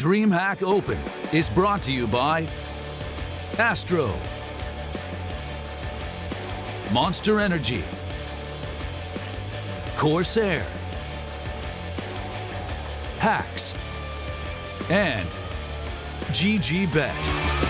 DreamHack Open is brought to you by Astro, Monster Energy, Corsair, Hacks, and GGBet.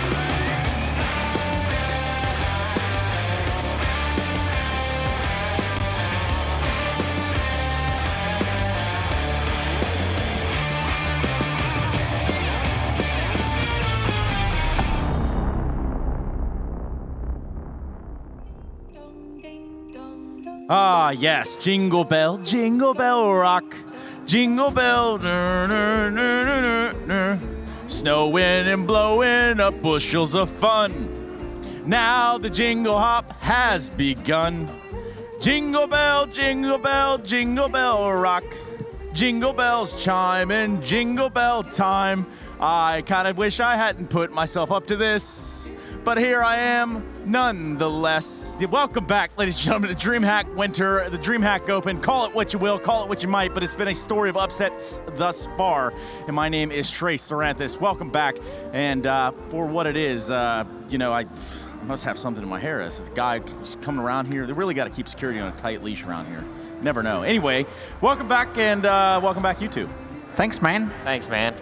Ah, yes, jingle bell rock, jingle bell, snowing and blowing up bushels of fun. Now the jingle hop has begun. Jingle bell, jingle bell, jingle bell rock, jingle bells chime in jingle bell time. I kind of wish I hadn't put myself up to this, but here I am nonetheless. Welcome back, ladies and gentlemen, to DreamHack Winter, the DreamHack Open. Call it what you will, call it what you might, but it's been a story of upsets thus far. And my name is Trace Saranthus. Welcome back. And for what it is, you know, I must have something in my hair. This is the guy coming around here. They really got to keep security on a tight leash around here. Never know. Anyway, welcome back, and welcome back, you two. Thanks, man. Thanks, man.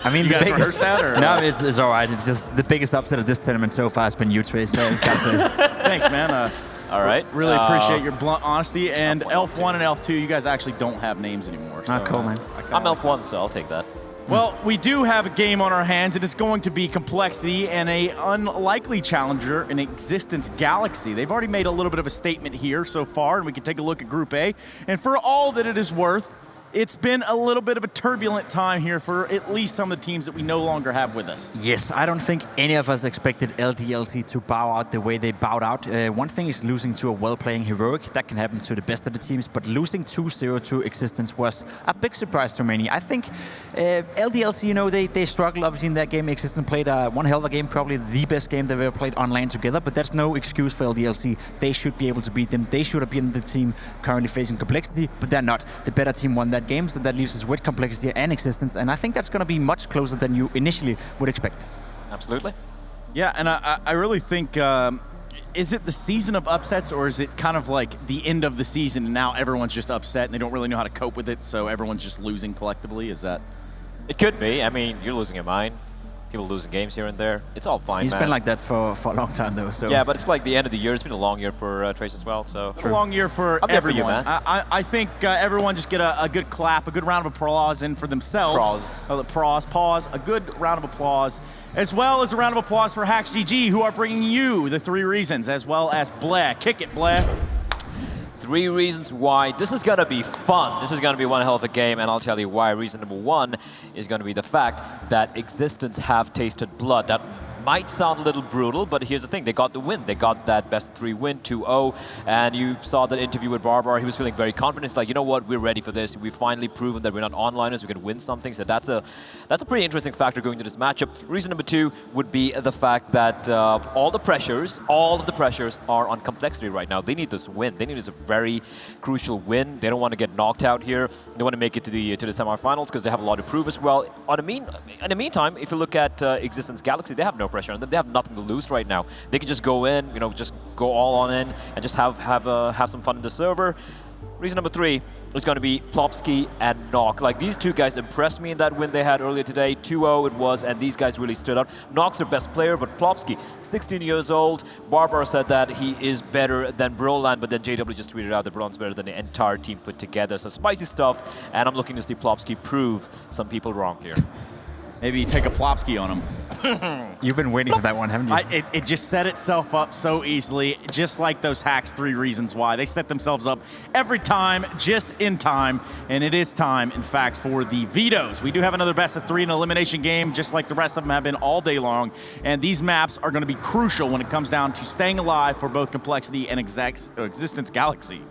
I mean, You guys rehearsed that, or? No, it's all right. It's just the biggest upset of this tournament so far has been you, Trace. So Thanks, man. All right. Really appreciate your blunt honesty. And Elf 1 and Elf 2, you guys actually don't have names anymore. So, cool, man. I'm Elf 1, so I'll take that. Well, we do have a game on our hands, and it's going to be compLexity and a unlikely challenger in x6tence Galaxy. They've already made a little bit of a statement here so far, and we can take a look at Group A. And for all that it is worth, it's been a little bit of a turbulent time here for at least some of the teams that we no longer have with us. yes, I don't think any of us expected LDLC to bow out the way they bowed out. One thing is losing to a well-playing Heroic. That can happen to the best of the teams, but losing 2-0 to x6tence was a big surprise to many. I think LDLC, you know, they struggled obviously in that game. x6tence played one hell of a game, probably the best game they've ever played on LAN together, but that's no excuse for LDLC. They should be able to beat them. They should have been the team currently facing compLexity, but they're not. The better team won that game, so that leaves us with compLexity and x6tence, and I think that's going to be much closer than you initially would expect. Absolutely. Yeah, and I really think, is it the season of upsets, or is it kind of like the end of the season and now everyone's just upset and they don't really know how to cope with it, so everyone's just losing collectively? Is that? It could be. I mean, you're losing your mind. People losing games here and there. It's all fine, He's man. been like that for a long time, though. So Yeah, but it's like the end of the year. It's been a long year for Trace as well. So It's a long year for I'm there for you, everyone. man. I think everyone just get a good clap, a good round of applause in for themselves. Pause. A good round of applause, as well as a round of applause for Hacks GG, who are bringing you the 3 reasons, as well as Blair. Kick it, Blair. 3 reasons why this is going to be fun. This is going to be one hell of a game, and I'll tell you why. Reason number 1 is going to be the fact that x6tence have tasted blood. That might sound a little brutal, but here's the thing. They got the win. They got that best 3 win, 2-0, and you saw that interview with Barbar. He was feeling very confident. It's like, you know what? We're ready for this. We've finally proven that we're not onliners. We can win something. So that's a pretty interesting factor going into this matchup. Reason number 2 would be the fact that all of the pressures are on compLexity right now. They need this win. They need this very crucial win. They don't want to get knocked out here. They want to make it to the semifinals because they have a lot to prove as well. In the meantime, if you look at x6tence Galaxy, they have no pressure on them. They have nothing to lose right now. They can just go in, you know, just go all on in and just have some fun in the server. Reason number 3 is going to be plopsky and Nuke. Like, these two guys impressed me in that win they had earlier today. 2-0 it was, and these guys really stood out. Nuke's their best player, but plopsky, 16 years old. Barbar said that he is better than Brolan, but then JW just tweeted out that Brolan's better than the entire team put together. So spicy stuff, and I'm looking to see plopsky prove some people wrong here. Maybe take a plopsky on him. you've been waiting for that one, haven't you? It just set itself up so easily, just like those Hacks 3 reasons why. They set themselves up every time, just in time, and it is time, in fact, for the vetoes. We do have another best of 3 in elimination game, just like the rest of them have been all day long, and these maps are going to be crucial when it comes down to staying alive for both compLexity and x6tence Galaxy.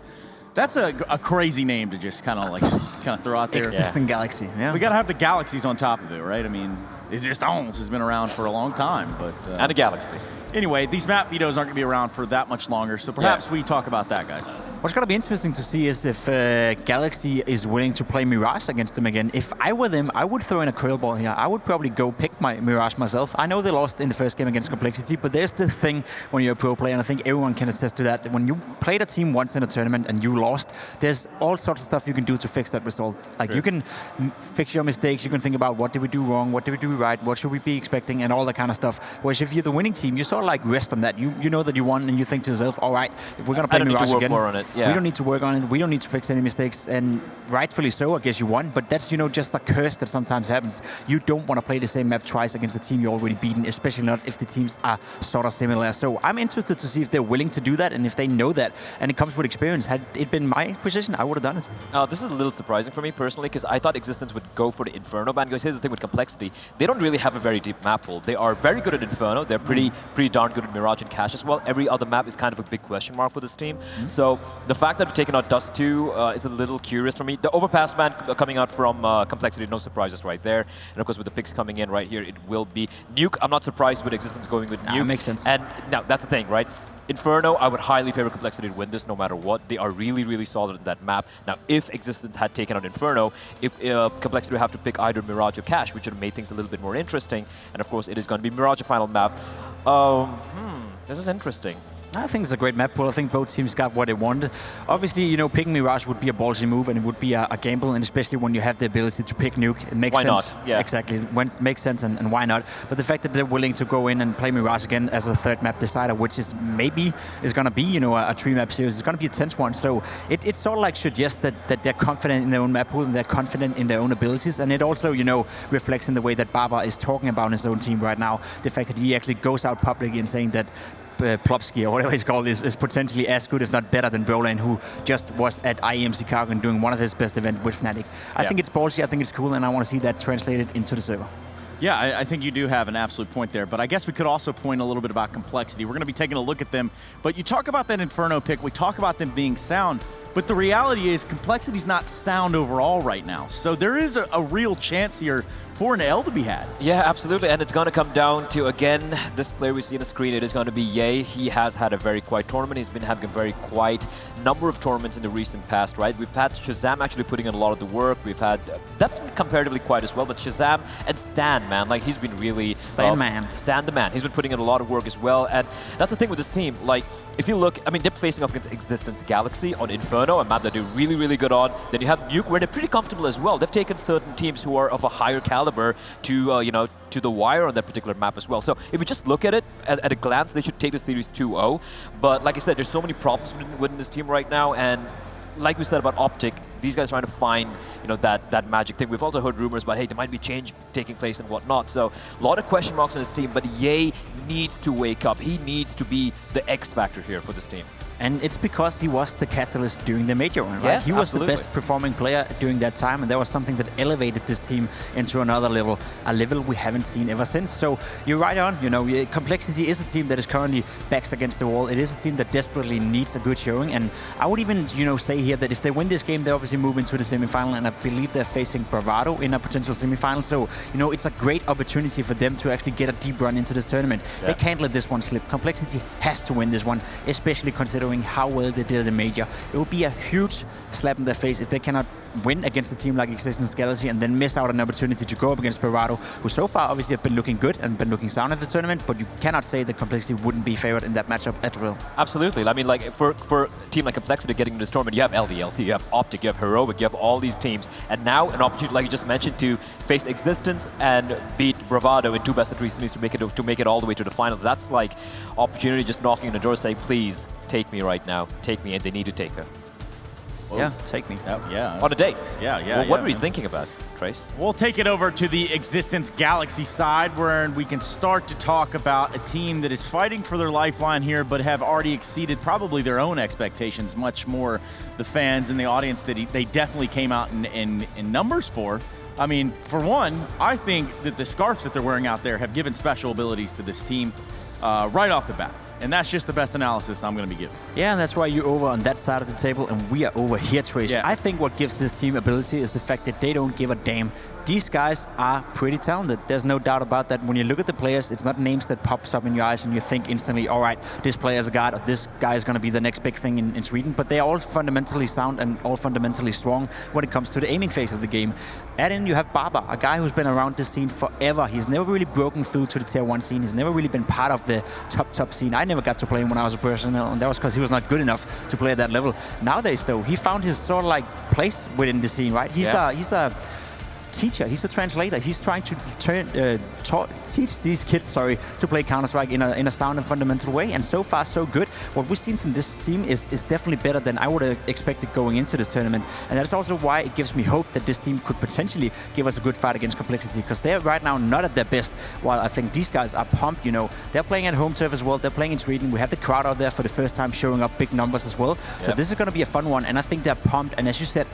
That's a crazy name to just kind of throw out there. x6tence Galaxy, yeah. We got to have the galaxies on top of it, right? I mean, x6tence has been around for a long time, but and a Galaxy. Anyway, these map vetoes aren't going to be around for that much longer, so perhaps we talk about that, guys. What's going to be interesting to see is if Galaxy is willing to play Mirage against them again. If I were them, I would throw in a curveball here. I would probably go pick my Mirage myself. I know they lost in the first game against compLexity, but there's the thing when you're a pro player, and I think everyone can attest to that. When you played a team once in a tournament and you lost, there's all sorts of stuff you can do to fix that result. Like you can fix your mistakes, you can think about what did we do wrong, what did we do right, what should we be expecting, and all that kind of stuff. Whereas if you're the winning team, you sort of like rest on that. You know that you won, and you think to yourself, all right, if we're going to play Mirage again, more on it. Yeah. We don't need to work on it. We don't need to fix any mistakes, and rightfully so. I guess you won, but that's just a curse that sometimes happens. You don't want to play the same map twice against a team you already beaten, especially not if the teams are sort of similar. So I'm interested to see if they're willing to do that, and if they know that, and it comes with experience. Had it been my position, I would have done it. This is a little surprising for me personally, because I thought Existence would go for the Inferno ban. Because here's the thing with compLexity, they don't really have a very deep map pool. They are very good at Inferno. They're pretty darn good at Mirage and Cache as well. Every other map is kind of a big question mark for this team. So the fact that we've taken out Dust 2 is a little curious for me. The Overpass ban coming out from compLexity, no surprises right there. And of course with the picks coming in right here, it will be Nuke. I'm not surprised with Existence going with Nuke. Makes sense. And now that's the thing, right? Inferno, I would highly favor compLexity to win this no matter what. They are really, really solid in that map. Now, if Existence had taken out Inferno, compLexity would have to pick either Mirage or Cache, which would have made things a little bit more interesting. And of course, it is going to be Mirage a final map. This is interesting. I think it's a great map pool. I think both teams got what they wanted. Obviously, picking Mirage would be a ballsy move, and it would be a gamble, and especially when you have the ability to pick Nuke. It makes sense. Why not? Yeah. Exactly. When it makes sense, and why not? But the fact that they're willing to go in and play Mirage again as a third map decider, which is maybe is going to be, a 3-map series. It's going to be a tense one. So it sort of like suggests that they're confident in their own map pool and they're confident in their own abilities. And it also, reflects in the way that Baba is talking about his own team right now. The fact that he actually goes out publicly and saying that Plopsky, or whatever he's called, is potentially as good, if not better, than Brolan, who just was at IEM Chicago and doing one of his best events with Fnatic. I think it's ballsy, I think it's cool, and I want to see that translated into the server. Yeah, I think you do have an absolute point there, but I guess we could also point a little bit about compLexity. We're going to be taking a look at them, but you talk about that Inferno pick, we talk about them being sound, but the reality is compLexity's not sound overall right now. So there is a real chance here for an L to be had. Yeah, absolutely, and it's going to come down to, again, this player we see on the screen, it is going to be Ye. He has had a very quiet tournament. He's been having a very quiet number of tournaments in the recent past, right? We've had Shazam actually putting in a lot of the work. We've had, that's been comparatively quiet as well, but Shazam and Stan, man, like he's been really... Stan the man. He's been putting in a lot of work as well, and that's the thing with this team, like, if you look, I mean, they're facing off against Existence Galaxy on Inferno, a map that they're really, really good on. Then you have Nuke, where they're pretty comfortable as well. They've taken certain teams who are of a higher caliber to, to the wire on that particular map as well. So if you just look at it at a glance, they should take the series 2-0. But like I said, there's so many problems within this team right now, and like we said about Optic, these guys are trying to find, that magic thing. We've also heard rumors about, hey, there might be change taking place and whatnot. So a lot of question marks on this team, but Ye needs to wake up. He needs to be the X factor here for this team. And it's because he was the catalyst during the major run, right? Yes, he was absolutely. the best performing player during that time, and there was something that elevated this team into another level, a level we haven't seen ever since. So you're right on, compLexity is a team that is currently backs against the wall. It is a team that desperately needs a good showing, and I would even, say here that if they win this game, they obviously move into the semifinal, and I believe they're facing Bravado in a potential semifinal. So, it's a great opportunity for them to actually get a deep run into this tournament. Yeah. They can't let this one slip. compLexity has to win this one, especially considering how well they did in the major. It would be a huge slap in their face if they cannot win against a team like Existence Galaxy and then miss out on an opportunity to go up against Bravado, who so far obviously have been looking good and been looking sound at the tournament, but you cannot say that compLexity wouldn't be favored in that matchup at all. Absolutely. I mean, like, for a team like compLexity getting into this tournament, you have LDLC, you have Optic, you have Heroic, you have all these teams, and now an opportunity, like you just mentioned, to face Existence and beat Bravado in 2 best-of-3 series to make it all the way to the finals. That's like opportunity just knocking on the door saying, please, take me right now, take me, and they need to take her. Whoa. Yeah, take me. Yeah. On a date. Yeah. Well, what were you thinking about, Trace? We'll take it over to the Existence Galaxy side, where we can start to talk about a team that is fighting for their lifeline here, but have already exceeded probably their own expectations, much more the fans and the audience that they definitely came out in numbers for. I mean, for one, I think that the scarves that they're wearing out there have given special abilities to this team right off the bat. And that's just the best analysis I'm going to be giving. Yeah, and that's why you're over on that side of the table and we are over here, Trace. Yeah. I think what gives this team ability is the fact that they don't give a damn these guys are pretty talented. There's no doubt about that. When you look at the players, it's not names that pops up in your eyes and you think instantly, all right, this player is a god, or this guy is going to be the next big thing in Sweden. But they are all fundamentally sound and all fundamentally strong when it comes to the aiming phase of the game. Add in, you have Barber, a guy who's been around this scene forever. He's never really broken through to the tier 1 scene. He's never really been part of the top scene. I never got to play him when I was a professional, and that was because he was not good enough to play at that level. Nowadays, though, he found his sort of like place within the scene, right? He's a teacher, he's a translator. He's trying to teach these kids, to play Counter-Strike in a sound and fundamental way. And so far, so good. What we've seen from this team is definitely better than I would have expected going into this tournament. And that's also why it gives me hope that this team could potentially give us a good fight against compLexity, because they're right now not at their best. While I think these guys are pumped, you know, they're playing at home turf as well. They're playing in Sweden. We have the crowd out there for the first time showing up big numbers as well. Yep. So this is going to be a fun one. And I think they're pumped. And as you said,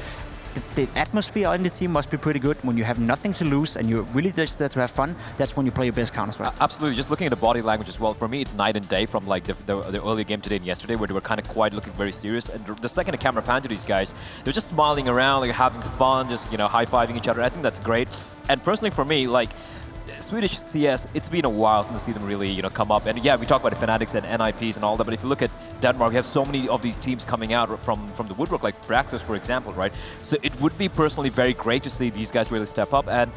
the atmosphere in the team must be pretty good. When you have nothing to lose and you're really just there to have fun, that's when you play your best Counter-Strike. Absolutely. Just looking at the body language as well, for me it's night and day from like the earlier game today and yesterday, where they were kind of quiet, looking very serious. And the second the camera panned to these guys, they're just smiling around, like having fun, just, you know, high-fiving each other. I think that's great. And personally for me, like, Swedish CS, it's been a while since I see them really, you know, come up. And yeah, we talk about the Fanatics and NIPs and all that, but if you look at Denmark, we have so many of these teams coming out from the woodwork, like Praxis, for example, right? So it would be personally very great to see these guys really step up. And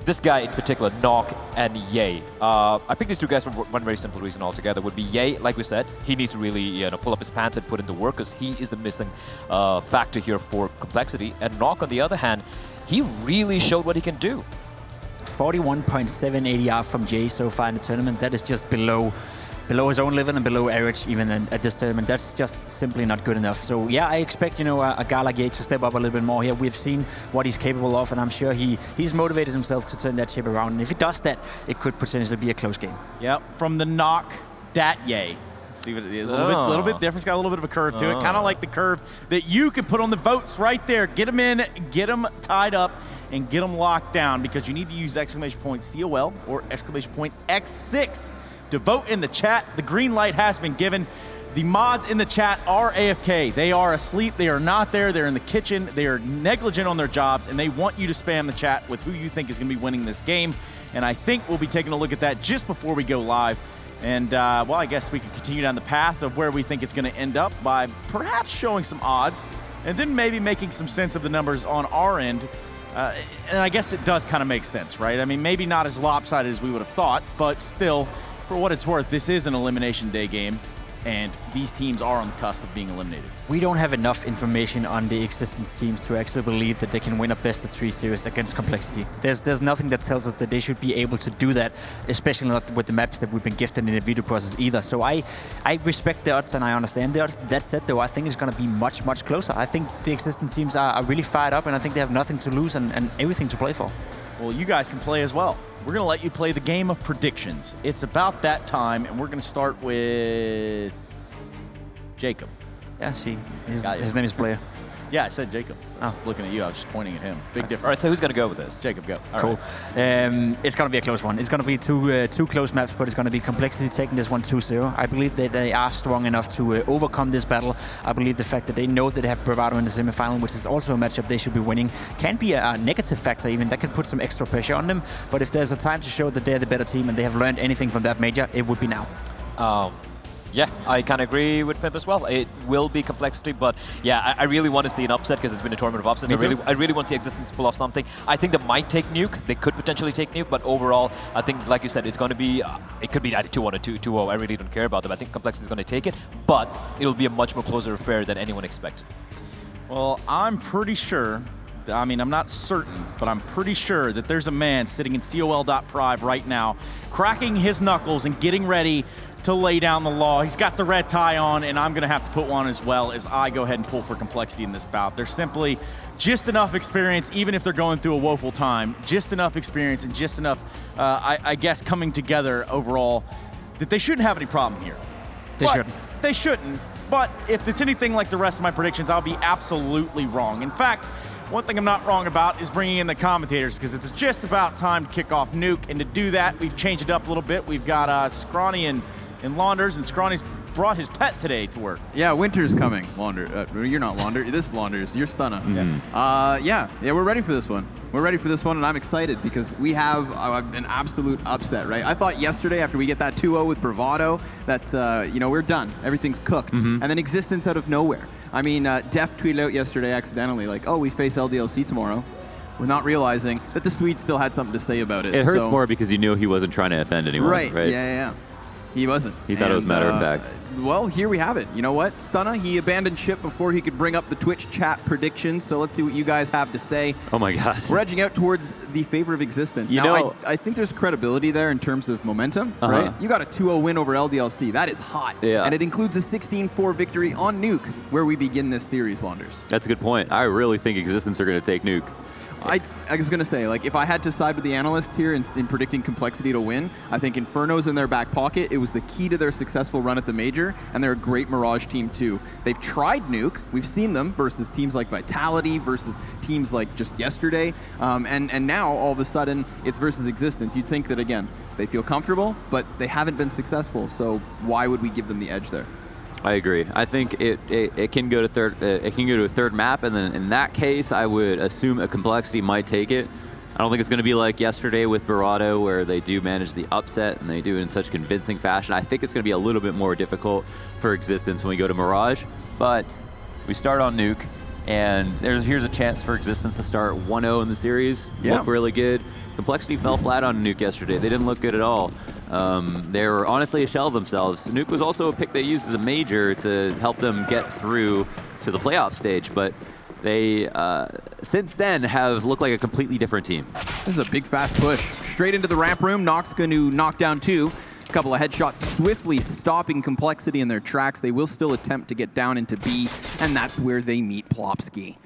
this guy in particular, Nuke and Ye. I picked these two guys for one very simple reason altogether. Would be Ye, like we said, he needs to really, you know, pull up his pants and put in the work, because he is the missing factor here for compLexity. And Nuke, on the other hand, he really showed what he can do. 41.7 ADR from Jay so far in the tournament. That is just below his own level and below average even at this tournament. That's just simply not good enough. So yeah, I expect, you know, a guy like Ye to step up a little bit more here. We've seen what he's capable of, and I'm sure he's motivated himself to turn that ship around. And if he does that, it could potentially be a close game. Yep, from the Nuke, that Ye. See what it is, a little bit different. It's got a little bit of a curve to it, kind of like the curve that you can put on the votes right there. Get them in, get them tied up, and get them locked down, because you need to use exclamation point COL or exclamation point X6 to vote in the chat. The green light has been given. The mods in the chat are AFK. They are asleep. They are not there. They're in the kitchen. They are negligent on their jobs, and they want you to spam the chat with who you think is going to be winning this game. And I think we'll be taking a look at that just before we go live. And, well, I guess we can continue down the path of where we think it's going to end up by perhaps showing some odds and then maybe making some sense of the numbers on our end. And I guess it does kind of make sense, right? I mean, maybe not as lopsided as we would have thought, but still, for what it's worth, this is an Elimination Day game, and these teams are on the cusp of being eliminated. We don't have enough information on the existing teams to actually believe that they can win a best-of-3 series against compLexity. There's nothing that tells us that they should be able to do that, especially not with the maps that we've been gifted in the veto process either. So I respect the odds and I understand the odds. That said, though, I think it's going to be much, much closer. I think the existing teams are really fired up, and I think they have nothing to lose and everything to play for. Well, you guys can play as well. We're going to let you play the game of predictions. It's about that time, and we're going to start with Jacob. Yeah, see, his name is Blair. Yeah, I said Jacob. I was looking at you. I was just pointing at him. Big difference. All right, so who's going to go with this? Jacob, go. All cool. Right. It's going to be a close one. It's going to be two close maps, but it's going to be compLexity taking this one 2-0. I believe that they are strong enough to overcome this battle. I believe the fact that they know that they have Bravado in the semifinal, which is also a matchup they should be winning, can be a negative factor even. That can put some extra pressure on them. But if there's a time to show that they're the better team and they have learned anything from that major, it would be now. Yeah, I kind of agree with Pimp as well. It will be compLexity, but yeah, I really want to see an upset because it's been a tournament of upsets. I really want to see Existence pull off something. I think they might take Nuke. They could potentially take Nuke, but overall, I think, like you said, it's going to be, it could be either 2-1 or 2-0. I really don't care about them. I think compLexity is going to take it, but it'll be a much more closer affair than anyone expected. Well, I'm pretty sure, I mean, I'm not certain, but I'm pretty sure that there's a man sitting in col.prive right now, cracking his knuckles and getting ready to lay down the law. He's got the red tie on, and I'm going to have to put one as well as I go ahead and pull for compLexity in this bout. There's simply just enough experience, even if they're going through a woeful time, just enough experience and just enough, I guess, coming together overall that they shouldn't have any problem here. They shouldn't. But if it's anything like the rest of my predictions, I'll be absolutely wrong. In fact, one thing I'm not wrong about is bringing in the commentators, because it's just about time to kick off Nuke. And to do that, we've changed it up a little bit. We've got Scrawny and Launders, and Scrawny's brought his pet today to work. Yeah, winter's coming. Launder, you're not Launder. This is Launders. You're Stunna. Yeah, we're ready for this one. We're ready for this one, and I'm excited because we have an absolute upset, right? I thought yesterday after we get that 2-0 with Bravado that, we're done. Everything's cooked. And then Existence out of nowhere. I mean, Def tweeted out yesterday accidentally, like, oh, we face LDLC tomorrow. We're not realizing that the Swedes still had something to say about it. It hurts more because you knew he wasn't trying to offend anyone. Right. Yeah. He wasn't. He thought it was matter of fact. Well, here we have it. You know what, Stunna? He abandoned ship before he could bring up the Twitch chat predictions, so let's see what you guys have to say. Oh my God. We're edging out towards the favor of Existence. I think there's credibility there in terms of momentum, right? You got a 2-0 win over LDLC. That is hot. Yeah. And it includes a 16-4 victory on Nuke, where we begin this series, Launders. That's a good point. I really think Existence are going to take Nuke. I was going to say, like, if I had to side with the analysts here in predicting compLexity to win, I think Inferno's in their back pocket. It was the key to their successful run at the Major, and they're a great Mirage team, too. They've tried Nuke. We've seen them versus teams like Vitality, versus teams like just yesterday. And now, all of a sudden, it's versus Existence. You'd think that, again, they feel comfortable, but they haven't been successful, so why would we give them the edge there? I agree. I think it can go to third. It can go to a third map, and then in that case, I would assume a compLexity might take it. I don't think it's going to be like yesterday with Bravado, where they do manage the upset and they do it in such convincing fashion. I think it's going to be a little bit more difficult for Existence when we go to Mirage. But we start on Nuke, and here's a chance for Existence to start 1-0 in the series. Yeah. Look really good. compLexity fell flat on Nuke yesterday. They didn't look good at all. They were honestly a shell of themselves. Nuke was also a pick they used as a major to help them get through to the playoff stage, but they, since then, have looked like a completely different team. This is a big, fast push. Straight into the ramp room. Nox going to knock down 2. A couple of headshots swiftly stopping compLexity in their tracks. They will still attempt to get down into B, and that's where they meet Plopsky.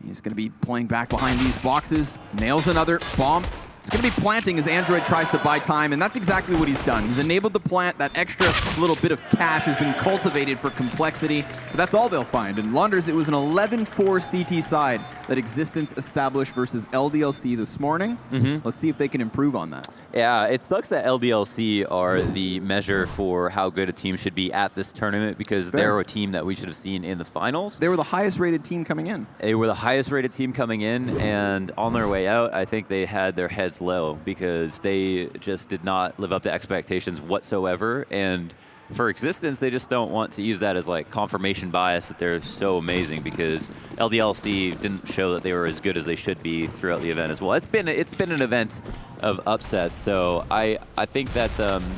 He's going to be playing back behind these boxes. Nails another bomb. It's going to be planting as Android tries to buy time, and that's exactly what he's done. He's enabled the plant. That extra little bit of cash has been cultivated for compLexity, but that's all they'll find. And Launders, it was an 11-4 CT side that Existence established versus LDLC this morning. Let's see if they can improve on that. Yeah, it sucks that LDLC are the measure for how good a team should be at this tournament, because they're a team that we should have seen in the finals. They were the highest rated team coming in. They were the highest rated team coming in, and on their way out, I think they had their heads low because they just did not live up to expectations whatsoever. And for Existence, they just don't want to use that as like confirmation bias that they're so amazing, because LDLC didn't show that they were as good as they should be throughout the event as well. It's been an event of upsets, so I think that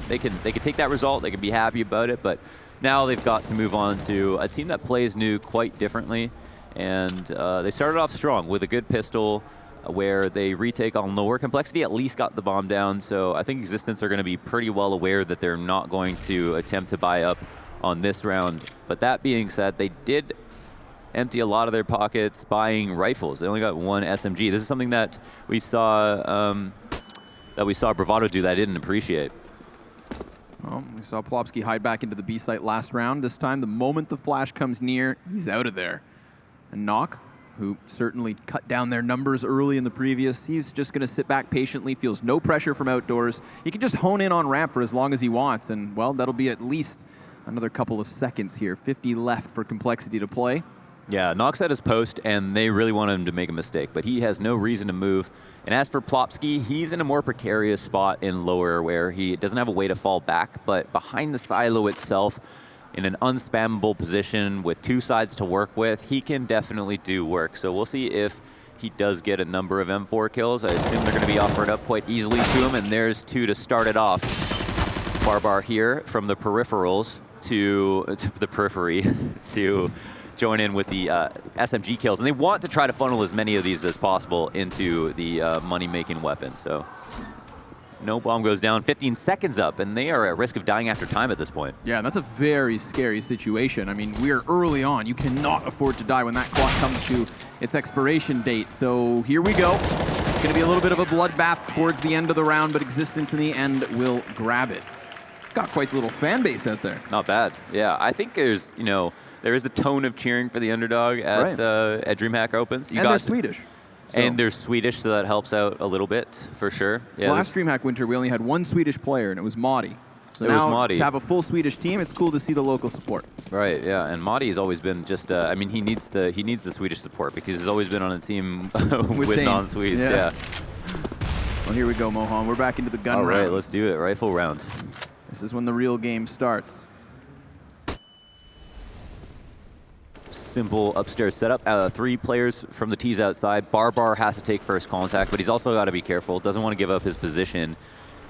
they can take that result. They can be happy about it, but now they've got to move on to a team that plays Nuke quite differently. And they started off strong with a good pistol, where they retake on lower. compLexity at least got the bomb down, so I think Existence are going to be pretty well aware that they're not going to attempt to buy up on this round. But that being said, they did empty a lot of their pockets buying rifles. They only got 1 SMG. This is something that we saw Bravado do that I didn't appreciate. Well, we saw Plopsky hide back into the B site last round. This time, the moment the flash comes near, he's out of there. And Knock, who certainly cut down their numbers early in the previous, he's just going to sit back patiently, feels no pressure from outdoors. He can just hone in on ramp for as long as he wants, and, well, that'll be at least another couple of seconds here. 50 left for compLexity to play. Yeah, Nox at his post, and they really want him to make a mistake, but he has no reason to move. And as for Plopsky, he's in a more precarious spot in lower, where he doesn't have a way to fall back, but behind the silo itself, in an unspammable position with 2 sides to work with, he can definitely do work. So we'll see if he does get a number of M4 kills. I assume they're going to be offered up quite easily to him, and there's 2 to start it off. Barbar here from the peripherals to the periphery to join in with the SMG kills. And they want to try to funnel as many of these as possible into the money-making weapon. So no bomb goes down, 15 seconds up, and they are at risk of dying after time at this point. Yeah, that's a very scary situation. I mean, we're early on. You cannot afford to die when that clock comes to its expiration date. So here we go. It's going to be a little bit of a bloodbath towards the end of the round, but Existence in the end will grab it. Got quite the little fan base out there. Not bad. Yeah, I think there's, there is a tone of cheering for the underdog at DreamHack Opens. And they're Swedish. So. And they're Swedish, so that helps out a little bit, for sure. Yeah, last DreamHack Winter, we only had 1 Swedish player, and it was Madi. So It was now Madi. to have a full Swedish team, it's cool to see the local support. Right, yeah, and Madi has always been just, I mean, he needs the Swedish support because he's always been on a team with Danes. non-Swedes, yeah. Well, here we go, Mohan. We're back into the gun All right, round. let's do it, rifle rounds. This is when the real game starts. Simple upstairs setup. 3 players from the tees outside. Barbar has to take first contact, but he's also got to be careful. Doesn't want to give up his position,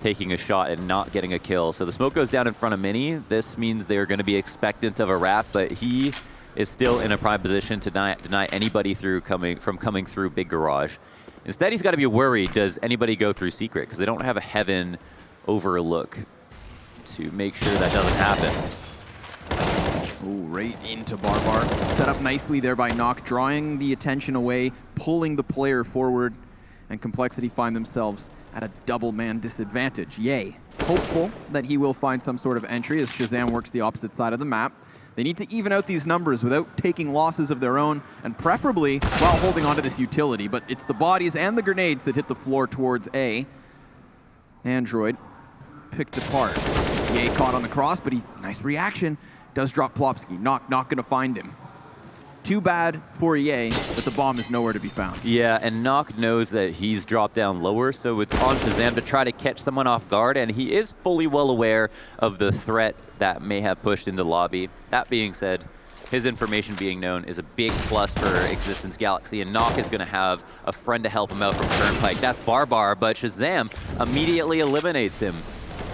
taking a shot and not getting a kill. So the smoke goes down in front of Mini. This means they're going to be expectant of a wrap, but he is still in a prime position to deny anybody from coming through Big Garage. Instead, he's got to be worried, does anybody go through Secret? Because they don't have a Heaven overlook to make sure that doesn't happen. Ooh, right into Barbar. Set up nicely there by Nuke, drawing the attention away, pulling the player forward, and compLexity find themselves at a double-man disadvantage. Yay. Hopeful that he will find some sort of entry as Shazam works the opposite side of the map. They need to even out these numbers without taking losses of their own, and preferably while holding onto this utility. But it's the bodies and the grenades that hit the floor towards A. Android picked apart. Yay caught on the cross, but nice reaction. Does drop Plopsky. Not going to find him. Too bad for Ye, but the bomb is nowhere to be found. Yeah, and Nuke knows that he's dropped down lower, so it's on Shazam to try to catch someone off guard, and he is fully well aware of the threat that may have pushed into lobby. That being said, his information being known is a big plus for Existence Galaxy, and Nuke is going to have a friend to help him out from Turnpike. That's Barbar, but Shazam immediately eliminates him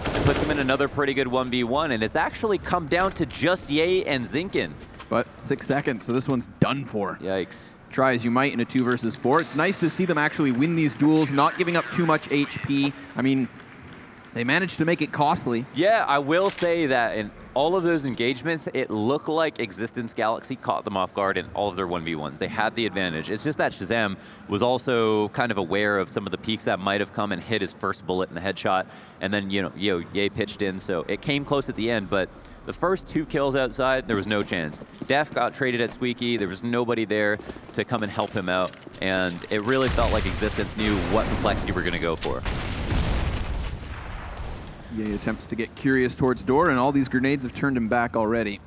and puts him in another pretty good 1v1, and it's actually come down to just Ye and Zinkin. But 6 seconds, so this one's done for. Yikes. Try as you might in a 2 versus 4. It's nice to see them actually win these duels, not giving up too much HP. I mean, they managed to make it costly. Yeah, I will say that in all of those engagements, it looked like Existence Galaxy caught them off guard in all of their 1v1s. They had the advantage. It's just that Shazam was also kind of aware of some of the peaks that might have come and hit his first bullet in the headshot. And then, Ye pitched in, so it came close at the end, but the first 2 kills outside, there was no chance. Def got traded at Squeaky. There was nobody there to come and help him out. And it really felt like Existence knew what compLexity were going to go for. Ye attempts to get curious towards door, and all these grenades have turned him back already.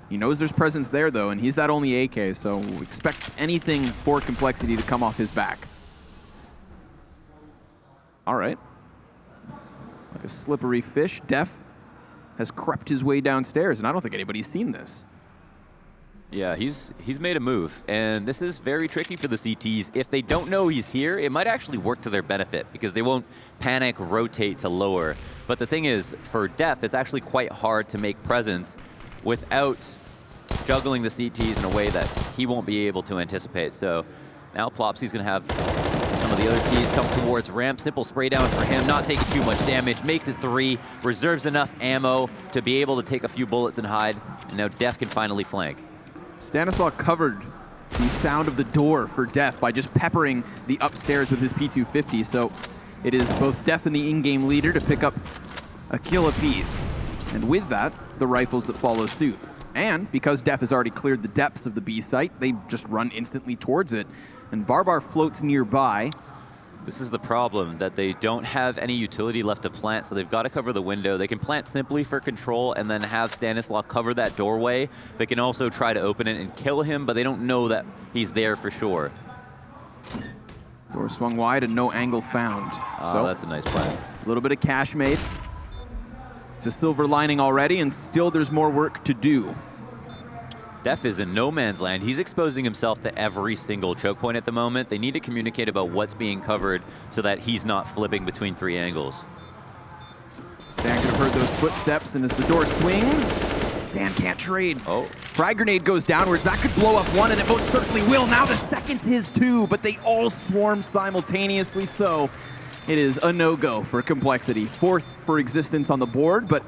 He knows there's presence there, though, and he's that only AK, so expect anything for compLexity to come off his back. All right. Like a slippery fish, Def has crept his way downstairs, and I don't think anybody's seen this. Yeah, he's made a move, and this is very tricky for the CTs. If they don't know he's here, it might actually work to their benefit because they won't panic, rotate to lower. But the thing is, for Def, it's actually quite hard to make presence without juggling the CTs in a way that he won't be able to anticipate. So now Plopsy's going to have some of the other Ts come towards ramp. Simple spray down for him, not taking too much damage, makes it 3, reserves enough ammo to be able to take a few bullets and hide, and now Def can finally flank. Stanislaw covered the sound of the door for Def by just peppering the upstairs with his P250, so it is both Def and the in-game leader to pick up a kill apiece. And with that, the rifles that follow suit. And because Def has already cleared the depths of the B site, they just run instantly towards it. And Barbar floats nearby. This is the problem, that they don't have any utility left to plant, so they've got to cover the window. They can plant simply for control and then have Stanislaw cover that doorway. They can also try to open it and kill him, but they don't know that he's there for sure. Door swung wide and no angle found. So that's a nice play. A little bit of cash made. It's a silver lining already, and still there's more work to do. Def is in no man's land. He's exposing himself to every single choke point at the moment. They need to communicate about what's being covered so that he's not flipping between 3 angles. Stan could have heard those footsteps, and as the door swings, Stan can't trade. Oh. Frag grenade goes downwards. That could blow up 1, and it most certainly will. Now the second's his too, but they all swarm simultaneously, so it is a no-go for compLexity. 4th for Existence on the board, but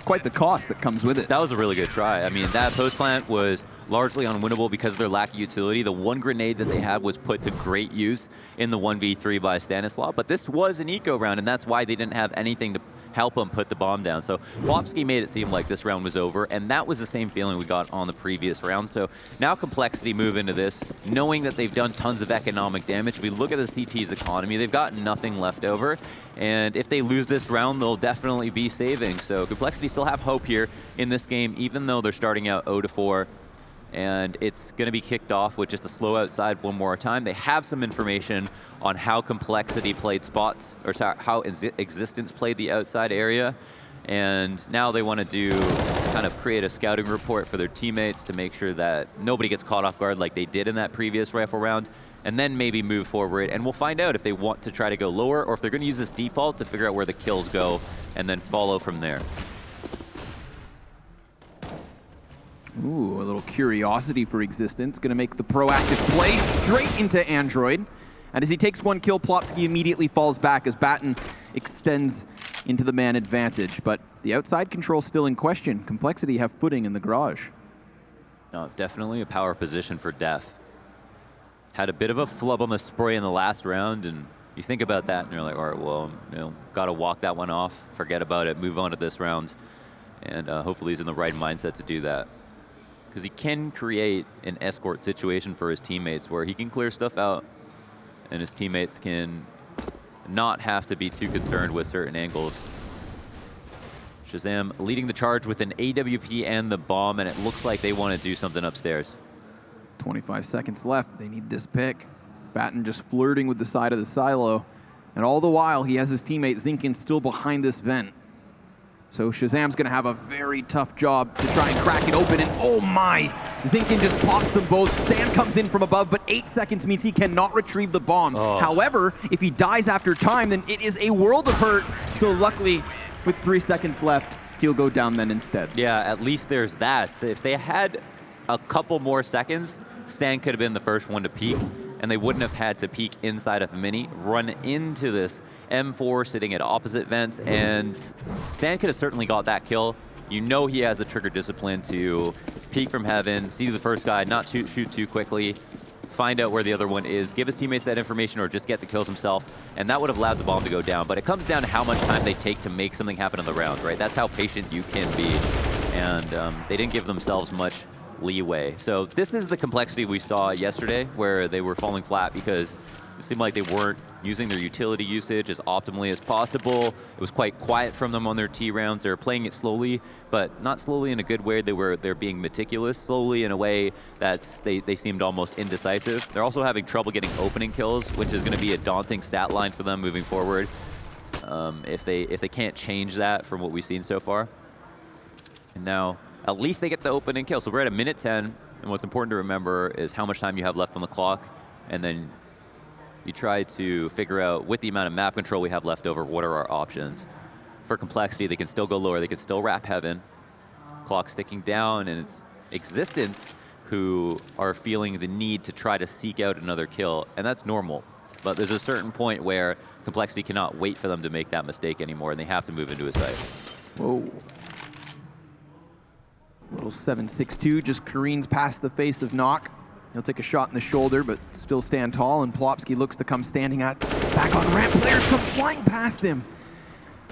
quite the cost that comes with it. That was a really good try. I mean, that post plant was largely unwinnable because of their lack of utility. The one grenade that they had was put to great use in the 1v3 by Stanislaw, but this was an eco round, and that's why they didn't have anything to help him put the bomb down. So compLexity made it seem like this round was over, and that was the same feeling we got on the previous round. So now compLexity move into this, knowing that they've done tons of economic damage. If we look at the CT's economy, they've got nothing left over. And if they lose this round, they'll definitely be saving. So compLexity still have hope here in this game, even though they're starting out 0-4. And it's going to be kicked off with just a slow outside one more time. They have some information on how compLexity played spots, or how x6tence played the outside area. And now they want to do kind of create a scouting report for their teammates to make sure that nobody gets caught off guard like they did in that previous rifle round, and then maybe move forward. And we'll find out if they want to try to go lower, or if they're going to use this default to figure out where the kills go and then follow from there. Ooh, a little curiosity for x6tence. Going to make the proactive play straight into Android. And as he takes one kill, compLexity immediately falls back as Batten extends into the man advantage. But the outside control still in question. compLexity have footing in the garage. No, definitely a power position for Def. Had a bit of a flub on the spray in the last round, and you think about that and you're like, all right, well, got to walk that one off, forget about it, move on to this round. And hopefully he's in the right mindset to do that. Because he can create an escort situation for his teammates where he can clear stuff out and his teammates can not have to be too concerned with certain angles. Shazam leading the charge with an AWP and the bomb, and it looks like they want to do something upstairs. 25 seconds left. They need this pick. Batten just flirting with the side of the silo. And all the while, he has his teammate Zinkin still behind this vent. So Shazam's going to have a very tough job to try and crack it open. And oh my! Zinkin just pops them both. Stan comes in from above, but 8 seconds means he cannot retrieve the bomb. Oh. However, if he dies after time, then it is a world of hurt. So luckily, with 3 seconds left, he'll go down then instead. Yeah, at least there's that. If they had a couple more seconds, Stan could have been the first one to peek, and they wouldn't have had to peek inside of Mini, run into this M4 sitting at opposite vents, and Stan could have certainly got that kill. You know he has the trigger discipline to peek from heaven, see the first guy, not shoot too quickly, find out where the other one is, give his teammates that information, or just get the kills himself, and that would have allowed the bomb to go down. But it comes down to how much time they take to make something happen in the round, right? That's how patient you can be, and they didn't give themselves much leeway. So this is the compLexity we saw yesterday, where they were falling flat because it seemed like they weren't using their utility usage as optimally as possible. It was quite quiet from them on their T rounds. They were playing it slowly, but not slowly in a good way. They're being meticulous, slowly in a way that they seemed almost indecisive. They're also having trouble getting opening kills, which is going to be a daunting stat line for them moving forward. If they can't change that from what we've seen so far. And now, at least they get the opening kill. So we're at a minute 10, and what's important to remember is how much time you have left on the clock, and then you try to figure out, with the amount of map control we have left over, what are our options. For compLexity, they can still go lower, they can still wrap heaven. Clock's ticking down, and it's x6tence who are feeling the need to try to seek out another kill, and that's normal. But there's a certain point where compLexity cannot wait for them to make that mistake anymore, and they have to move into a site. Whoa. Little 7.62 just careens past the face of Nuke. He'll take a shot in the shoulder, but still stand tall, and compLexity looks to come standing at back on ramp. Players come flying past him.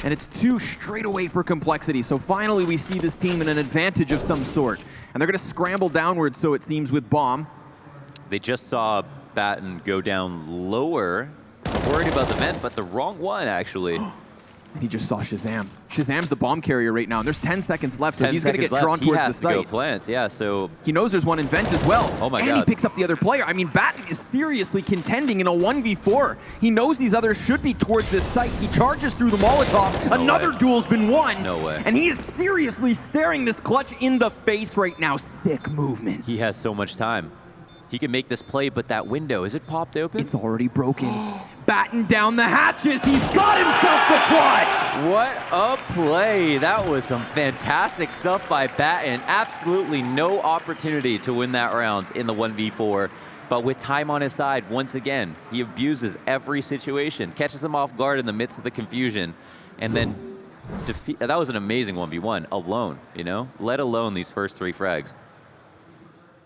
And it's 2 straight away for compLexity. So finally we see this team in an advantage of some sort. And they're going to scramble downwards, so it seems, with bomb. They just saw Batten go down lower. Worried about the vent, but the wrong one, actually. And he just saw Shazam. Shazam's the bomb carrier right now, and there's 10 seconds left, so he's going to get drawn towards the site. He has to go plant, yeah, so... He knows there's one in vent as well. Oh my God. And he picks up the other player. I mean, Batten is seriously contending in a 1v4. He knows these others should be towards this site. He charges through the Molotov. Another duel's been won. No way. And he is seriously staring this clutch in the face right now. Sick movement. He has so much time. He can make this play, but that window, is it popped open? It's already broken. Batten down the hatches. He's got himself the clutch. What a play. That was some fantastic stuff by Batten. Absolutely no opportunity to win that round in the 1v4. But with time on his side, once again, he abuses every situation, catches them off guard in the midst of the confusion, and then defeat. That was an amazing 1v1 alone, you know? Let alone these first 3 frags.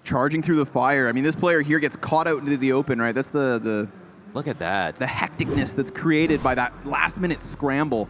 Charging through the fire. I mean, this player here gets caught out into the open, right? That's the Look at that. The hecticness that's created by that last-minute scramble.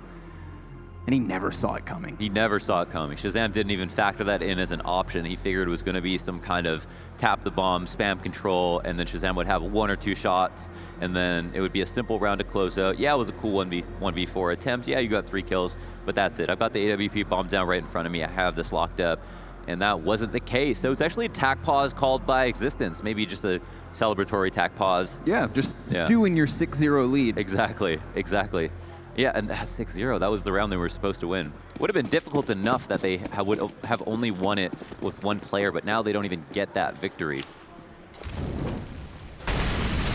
and he never saw it coming. He never saw it coming. Shazam didn't even factor that in as an option. He figured it was going to be some kind of tap the bomb, spam control, and then Shazam would have 1 or 2 shots, and then it would be a simple round to close out. Yeah, it was a cool 1v4 attempt. Yeah, you got 3 kills, but that's it. I've got the AWP bomb down right in front of me. I have this locked up, and that wasn't the case. So it's actually a tack pause called by Existence. Maybe just a celebratory tack pause. Yeah, just stew in your 6-0 lead. Exactly, exactly. Yeah, and that's 6-0. That was the round they were supposed to win. Would have been difficult enough that they would have only won it with 1 player, but now they don't even get that victory.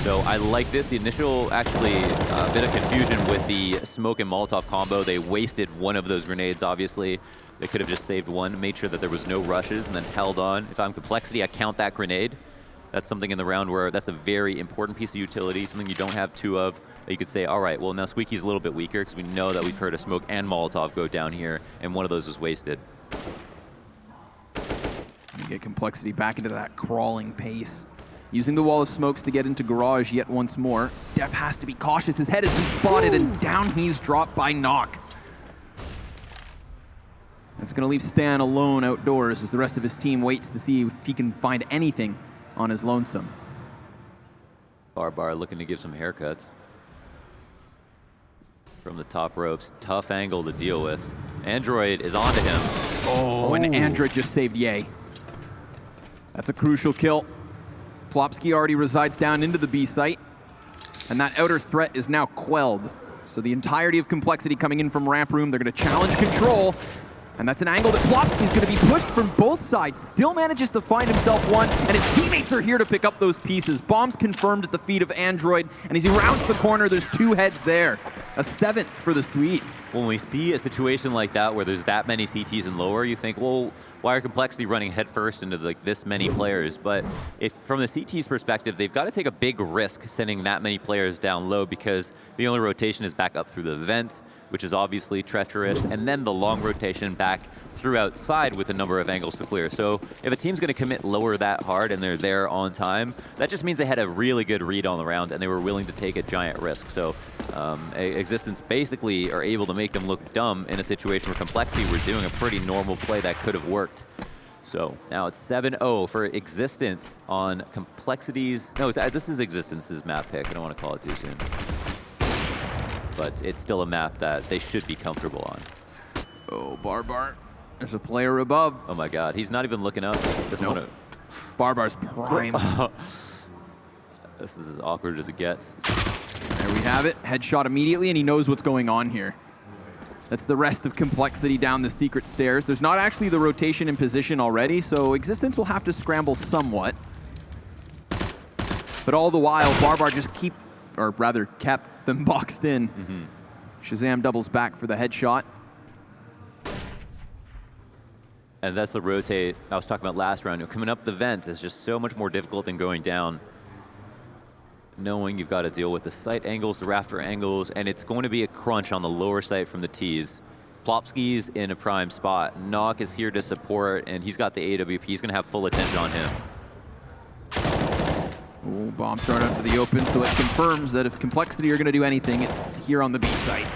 So I like this. The initial, actually, bit of confusion with the smoke and Molotov combo. They wasted 1 of those grenades, obviously. They could have just saved 1, made sure that there was no rushes, and then held on. If I'm compLexity, I count that grenade. That's something in the round where that's a very important piece of utility, something you don't have 2 of, that you could say, all right, well, now Squeaky's a little bit weaker because we know that we've heard a smoke and Molotov go down here, and 1 of those was wasted. You get compLexity back into that crawling pace. Using the wall of smokes to get into garage yet once more. Def has to be cautious. His head has been spotted, and down he's dropped by Nuke. That's going to leave Stan alone outdoors as the rest of his team waits to see if he can find anything on his lonesome. Barbar looking to give some haircuts. From the top ropes, tough angle to deal with. Android is onto him. Oh, and Android just saved Ye. That's a crucial kill. plopsky already resides down into the B site, and that outer threat is now quelled. So the entirety of compLexity coming in from ramp room, they're going to challenge control. And that's an angle that plopsky is going to be pushed from both sides. Still manages to find himself 1, and his teammates are here to pick up those pieces. Bombs confirmed at the feet of Android, and as he rounds the corner, there's 2 heads there. A 7th for the Swedes. When we see a situation like that where there's that many CTs and lower, you think, well, why are compLexity running headfirst into like this many players? But if from the CT's perspective, they've got to take a big risk sending that many players down low because the only rotation is back up through the vent, which is obviously treacherous, and then the long rotation back through outside with a number of angles to clear. So if a team's going to commit lower that hard and they're there on time, that just means they had a really good read on the round and they were willing to take a giant risk. So Existence basically are able to make them look dumb in a situation where compLexity were doing a pretty normal play that could have worked. So now it's 7-0 for Existence on compLexity's... No, this is Existence's map pick. I don't want to call it too soon. But it's still a map that they should be comfortable on. Oh, Barbar. There's a player above. Oh my god, he's not even looking up. Doesn't want to... Barbar's prime. This is as awkward as it gets. There we have it. Headshot immediately, and he knows what's going on here. That's the rest of compLexity down the secret stairs. There's not actually the rotation in position already, so Existence will have to scramble somewhat. But all the while, Barbar just kept them boxed in. Shazam doubles back for the headshot. And that's the rotate I was talking about last round. Coming up the vent is just so much more difficult than going down. Knowing you've got to deal with the site angles, the rafter angles, and it's going to be a crunch on the lower site from the T's. plopsky's in a prime spot. Nuke is here to support, and he's got the AWP. He's going to have full attention on him. Oh, bomb thrown out to the open, so it confirms that if compLexity are going to do anything, it's here on the B site.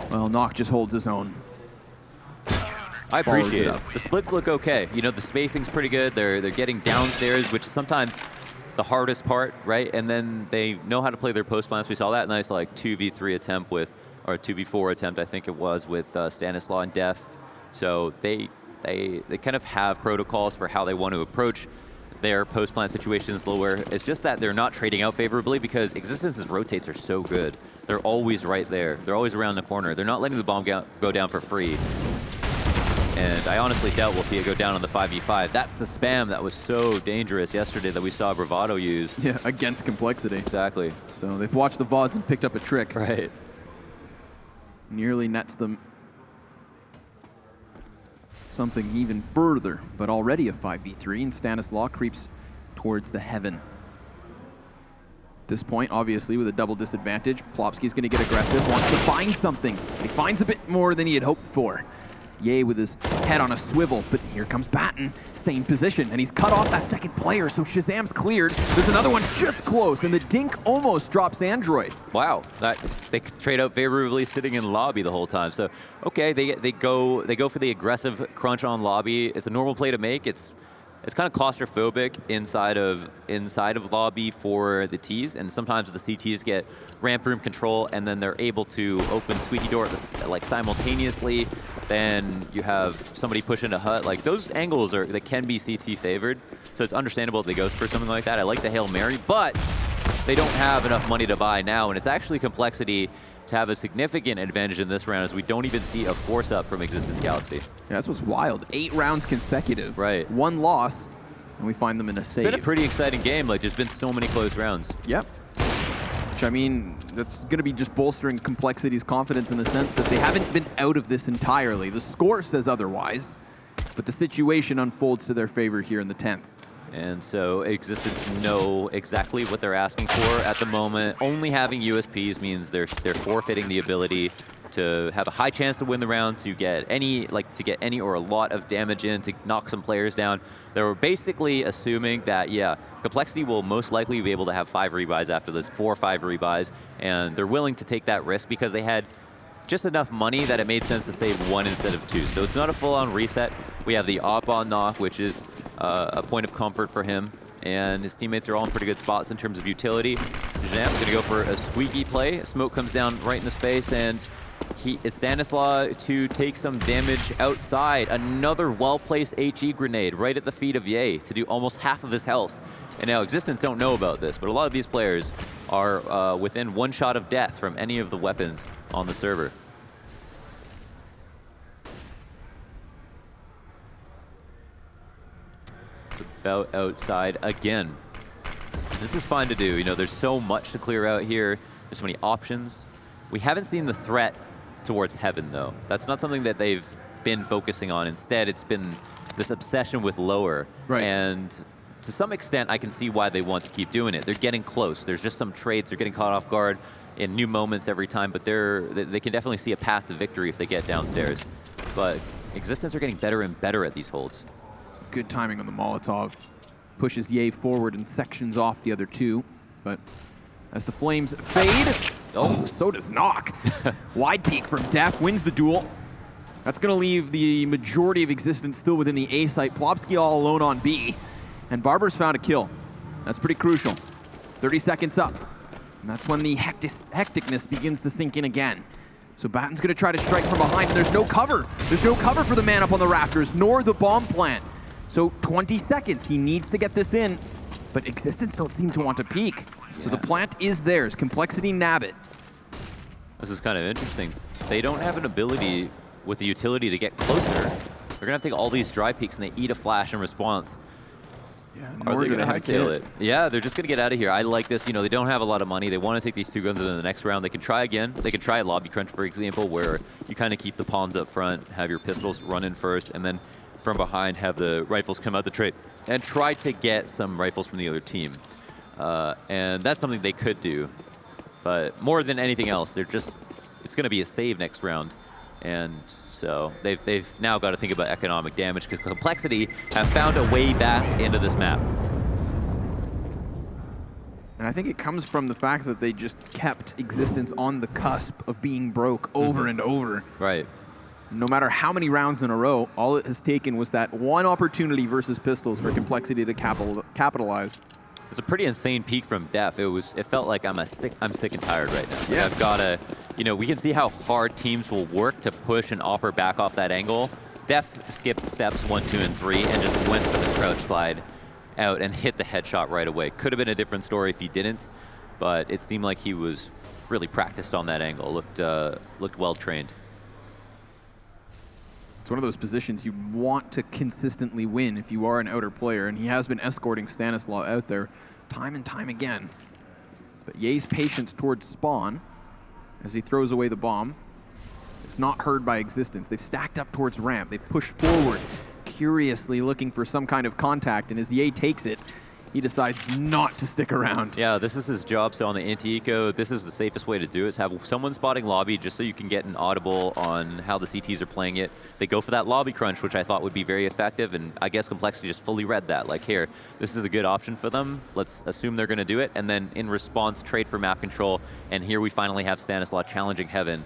Well, Nuke just holds his own. I appreciate it. The splits look okay. You know, the spacing's pretty good. They're getting downstairs, which is sometimes the hardest part, right? And then they know how to play their post plans. We saw that nice like 2v3 attempt with, or 2v4 attempt, I think it was, with Stanislaw and Def. So they kind of have protocols for how they want to approach their post-plant situations lower. It's just that they're not trading out favorably because Existence's rotates are so good. They're always right there. They're always around the corner. They're not letting the bomb go down for free. And I honestly doubt we'll see it go down on the 5v5. That's the spam that was so dangerous yesterday that we saw Bravado use. Yeah, against compLexity. Exactly. So they've watched the VODs and picked up a trick. Right. Nearly nets them something even further, but already a 5v3, and Stanislaw creeps towards the heaven. At this point, obviously, with a double disadvantage, plopsky's going to get aggressive, wants to find something. He finds a bit more than he had hoped for. Ye with his head on a swivel, but here comes Batten. Same position, and he's cut off that second player, so Shazam's cleared. There's another one just close, and the dink almost drops Android. Wow, they trade out favorably sitting in lobby the whole time. So, okay, they go for the aggressive crunch on lobby. It's a normal play to make. It's kind of claustrophobic inside of lobby for the Ts, and sometimes the CTs get ramp room control, and then they're able to open squeaky door like simultaneously. Then you have somebody push into hut. Like those angles that can be CT favored, so it's understandable if they go for something like that. I like the Hail Mary, but they don't have enough money to buy now, and it's actually complexity to have a significant advantage in this round as we don't even see a force up from Existence Galaxy. Yeah, that's what's wild. 8 rounds consecutive. Right. 1 loss, and we find them in a save. It's been a pretty exciting game. Like, there's been so many close rounds. Yep. Which, I mean, that's going to be just bolstering Complexity's confidence in the sense that they haven't been out of this entirely. The score says otherwise, but the situation unfolds to their favor here in the 10th. And so Existence know exactly what they're asking for at the moment. Only having USPs means they're forfeiting the ability to have a high chance to win the round, to get any or a lot of damage in, to knock some players down. They were basically assuming that, yeah, Complexity will most likely be able to have 5 rebuys after this, 4 or 5 rebuys, and they're willing to take that risk because they had just enough money that it made sense to save 1 instead of 2. So it's not a full-on reset. We have the op on knock, which is a point of comfort for him, and his teammates are all in pretty good spots in terms of utility. Jam's gonna go for a squeaky play. Smoke comes down right in his face, and it's Stanislaw to take some damage outside. Another well-placed HE grenade right at the feet of Ye to do almost half of his health. And now Existence don't know about this, but a lot of these players are within 1 shot of death from any of the weapons on the server. It's about outside again. This is fine to do. You know, there's so much to clear out here. There's so many options. We haven't seen the threat towards heaven, though. That's not something that they've been focusing on. Instead, it's been this obsession with lower. Right. And to some extent, I can see why they want to keep doing it. They're getting close. There's just some trades. They're getting caught off guard in new moments every time, but they can definitely see a path to victory if they get downstairs. But Existence are getting better and better at these holds. Good timing on the Molotov. Pushes Ye forward and sections off the other 2. But as the flames fade, so does Knock. Wide peek from Def, wins the duel. That's going to leave the majority of Existence still within the A site. Plopsky all alone on B. And Barber's found a kill. That's pretty crucial. 30 seconds up. And that's when the hecticness begins to sink in again. So Batten's going to try to strike from behind, and there's no cover. There's no cover for the man up on the rafters, nor the bomb plant. So 20 seconds. He needs to get this in, but Existence don't seem to want to peek. So the plant is theirs. Complexity nab it. This is kind of interesting. They don't have an ability with the utility to get closer. They're going to have to take all these dry peeks, and they eat a flash in response. Yeah, Are they going to hightail it? Yeah, they're just going to get out of here. I like this. You know, they don't have a lot of money. They want to take these 2 guns into the next round. They can try again. They can try a lobby crunch, for example, where you kind of keep the palms up front, have your pistols run in first, and then from behind have the rifles come out the trade and try to get some rifles from the other team. And that's something they could do. But more than anything else, it's going to be a save next round. And so they've now got to think about economic damage because Complexity have found a way back into this map. And I think it comes from the fact that they just kept Existence on the cusp of being broke over and over. Right. No matter how many rounds in a row, all it has taken was that one opportunity versus Pistols for Complexity to capitalize. It's a pretty insane peak from Def. It felt like I'm sick and tired right now. Yeah. I've got to, you know, we can see how hard teams will work to push an opper back off that angle. Def skipped steps 1, 2, and 3 and just went for the crouch slide out and hit the headshot right away. Could have been a different story if he didn't, but it seemed like he was really practiced on that angle. Looked well trained. It's one of those positions you want to consistently win if you are an outer player, and he has been escorting Stanislaw out there time and time again. But Ye's patience towards spawn, as he throws away the bomb, is not heard by Existence. They've stacked up towards ramp. They've pushed forward, curiously looking for some kind of contact, and as Ye takes it, he decides not to stick around. Yeah, this is his job. So on the anti-eco, this is the safest way to do it, is have someone spotting lobby just so you can get an audible on how the CTs are playing it. They go for that lobby crunch, which I thought would be very effective, and I guess compLexity just fully read that. Like, here, this is a good option for them. Let's assume they're going to do it, and then in response, trade for map control. And here we finally have Stanislaw challenging Heaven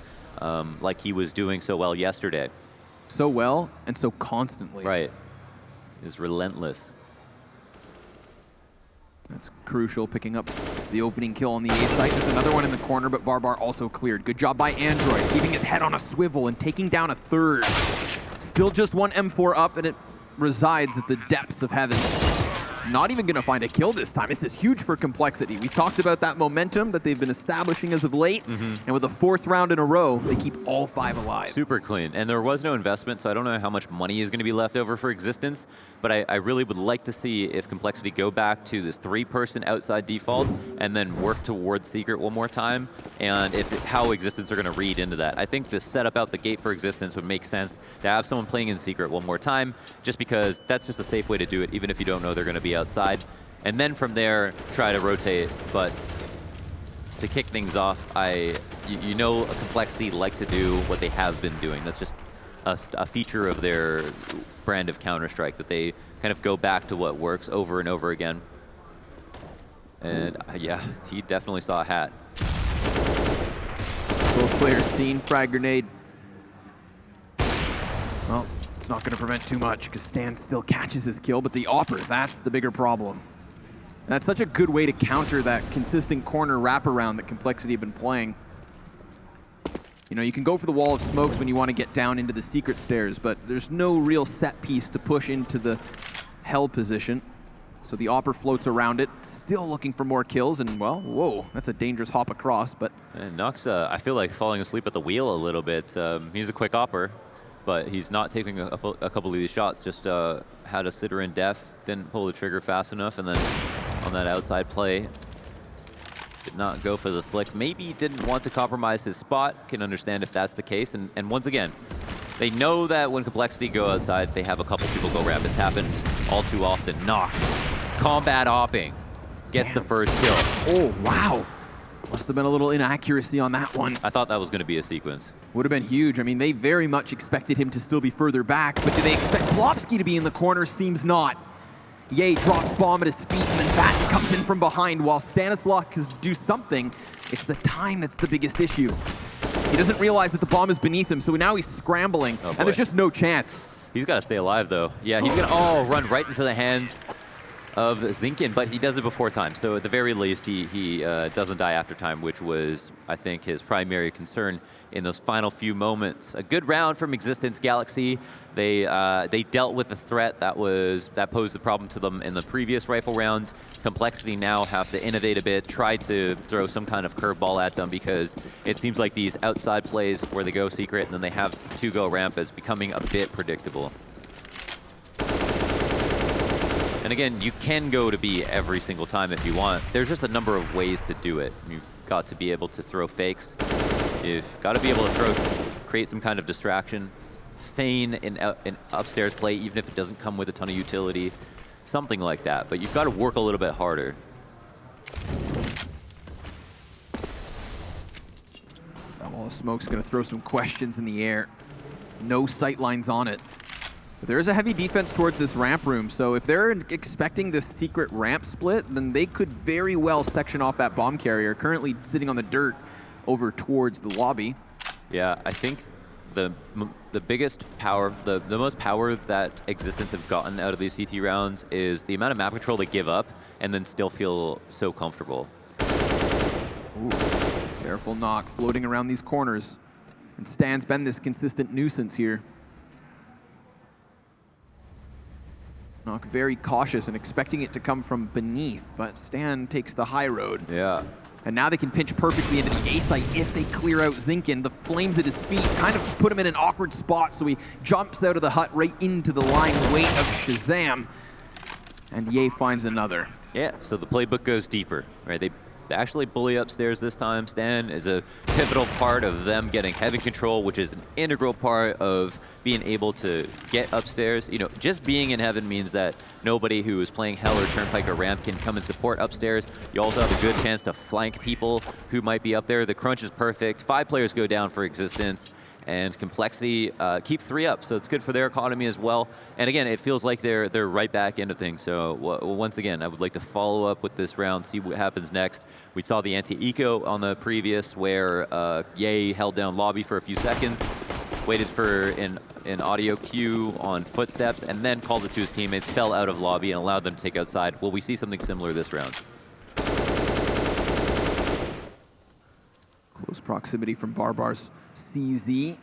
like he was doing so well yesterday. So well and so constantly. Right. Is relentless. That's crucial, picking up the opening kill on the A site. There's another one in the corner, but Barbar also cleared. Good job by Android, keeping his head on a swivel and taking down a third. Still just one M4 up, and it resides at the depths of Heaven. Not even going to find a kill this time. This is huge for compLexity. We talked about that momentum that they've been establishing as of late, and with the 4th round in a row, they keep all 5 alive. Super clean. And there was no investment, so I don't know how much money is going to be left over for Existence, but I really would like to see if compLexity go back to this 3-person outside default and then work towards Secret one more time, and how Existence are going to read into that. I think the setup out the gate for Existence would make sense to have someone playing in Secret one more time, just because that's just a safe way to do it, even if you don't know they're going to be outside. And then from there, try to rotate. But to kick things off, you know compLexity like to do what they have been doing. That's just a feature of their brand of Counter-Strike, that they kind of go back to what works over and over again. And yeah, he definitely saw a hat. Both players seen, frag grenade. Well, it's not going to prevent too much because Stan still catches his kill, but the Opper, that's the bigger problem. And that's such a good way to counter that consistent corner wraparound that compLexity have been playing. You know, you can go for the wall of smokes when you want to get down into the secret stairs, but there's no real set piece to push into the hell position. So the Opper floats around it, still looking for more kills, and well, whoa, that's a dangerous hop across, but... And Nux, I feel like falling asleep at the wheel a little bit. He's a quick Opper, but he's not taking a couple of these shots, just had a sitter in def, didn't pull the trigger fast enough, and then on that outside play, did not go for the flick. Maybe didn't want to compromise his spot, can understand if that's the case, and once again, they know that when compLexity go outside, they have a couple people go ramp. It's happened all too often. Nox, combat opping, gets the first kill. Oh, wow. Must have been a little inaccuracy on that one. I thought that was going to be a sequence. Would have been huge. I mean, they very much expected him to still be further back, but do they expect Plopsky to be in the corner? Seems not. Ye drops bomb at his feet, and then Bat comes in from behind while Stanislaw can do something. It's the time that's the biggest issue. He doesn't realize that the bomb is beneath him, so now he's scrambling, and there's just no chance. He's got to stay alive, though. Yeah, he's going to run right into the hands of Zinkin, but he does it before time. So at the very least, he doesn't die after time, which was, I think, his primary concern in those final few moments. A good round from Existence Galaxy. They dealt with the threat that posed the problem to them in the previous rifle rounds. compLexity now have to innovate a bit, try to throw some kind of curveball at them, because it seems like these outside plays where they go secret and then they have to go ramp is becoming a bit predictable. And again, you can go to B every single time if you want. There's just a number of ways to do it. You've got to be able to throw fakes. You've got to be able to create some kind of distraction, feign an upstairs play, even if it doesn't come with a ton of utility, something like that. But you've got to work a little bit harder. That wall of smoke's going to throw some questions in the air. No sight lines on it. But there is a heavy defense towards this ramp room, so if they're expecting this secret ramp split, then they could very well section off that bomb carrier, currently sitting on the dirt over towards the lobby. Yeah, I think the biggest power, the most power that Existence have gotten out of these CT rounds is the amount of map control they give up and then still feel so comfortable. Ooh, careful knock, floating around these corners. And Stan's been this consistent nuisance here. Knock very cautious and expecting it to come from beneath, but Stan takes the high road. Yeah. And now they can pinch perfectly into the A site if they clear out Zinkin. The flames at his feet kind of put him in an awkward spot, so he jumps out of the hut right into the lying weight of Shazam. And Ye finds another. Yeah, so the playbook goes deeper, right? They actually bully upstairs this time. Stan is a pivotal part of them getting heaven control, which is an integral part of being able to get upstairs. You know, just being in heaven means that nobody who is playing Hell or Turnpike or Ramp can come and support upstairs. You also have a good chance to flank people who might be up there. The crunch is perfect. 5 players go down for Existence. And compLexity keep 3 up, so it's good for their economy as well. And again, it feels like they're right back into things. So once again, I would like to follow up with this round, see what happens next. We saw the anti-eco on the previous, where Ye held down lobby for a few seconds, waited for an audio cue on footsteps, and then called it to his teammates, fell out of lobby, and allowed them to take outside. Will we see something similar this round? Close proximity from Barbar's CZ.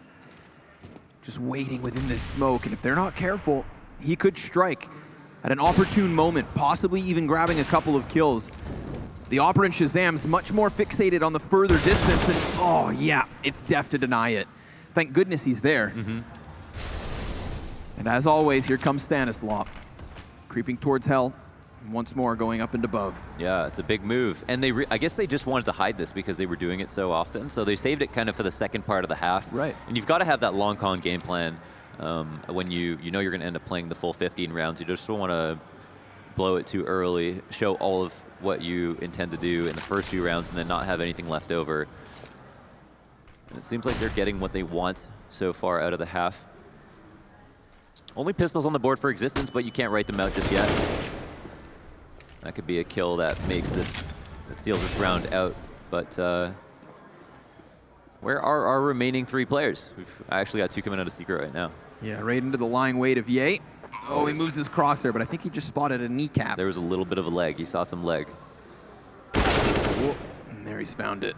Just waiting within this smoke, and if they're not careful, he could strike at an opportune moment, possibly even grabbing a couple of kills. The operant Shazam's much more fixated on the further distance, and oh yeah, it's deft to deny it. Thank goodness he's there. And as always, here comes Stanislaw, creeping towards Hell. Once more going up and above. Yeah, it's a big move. And I guess they just wanted to hide this because they were doing it so often. So they saved it kind of for the second part of the half. Right. And you've got to have that long con game plan when you know you're going to end up playing the full 15 rounds. You just don't want to blow it too early, show all of what you intend to do in the first few rounds, and then not have anything left over. And it seems like they're getting what they want so far out of the half. Only pistols on the board for Existence, but you can't write them out just yet. That could be a kill that makes this, that seals this round out. But where are our remaining 3 players? I actually got 2 coming out of secret right now. Yeah, right into the lying weight of Ye. Oh, he moves his crosshair, but I think he just spotted a kneecap. There was a little bit of a leg. He saw some leg. Whoa. And there he's found it.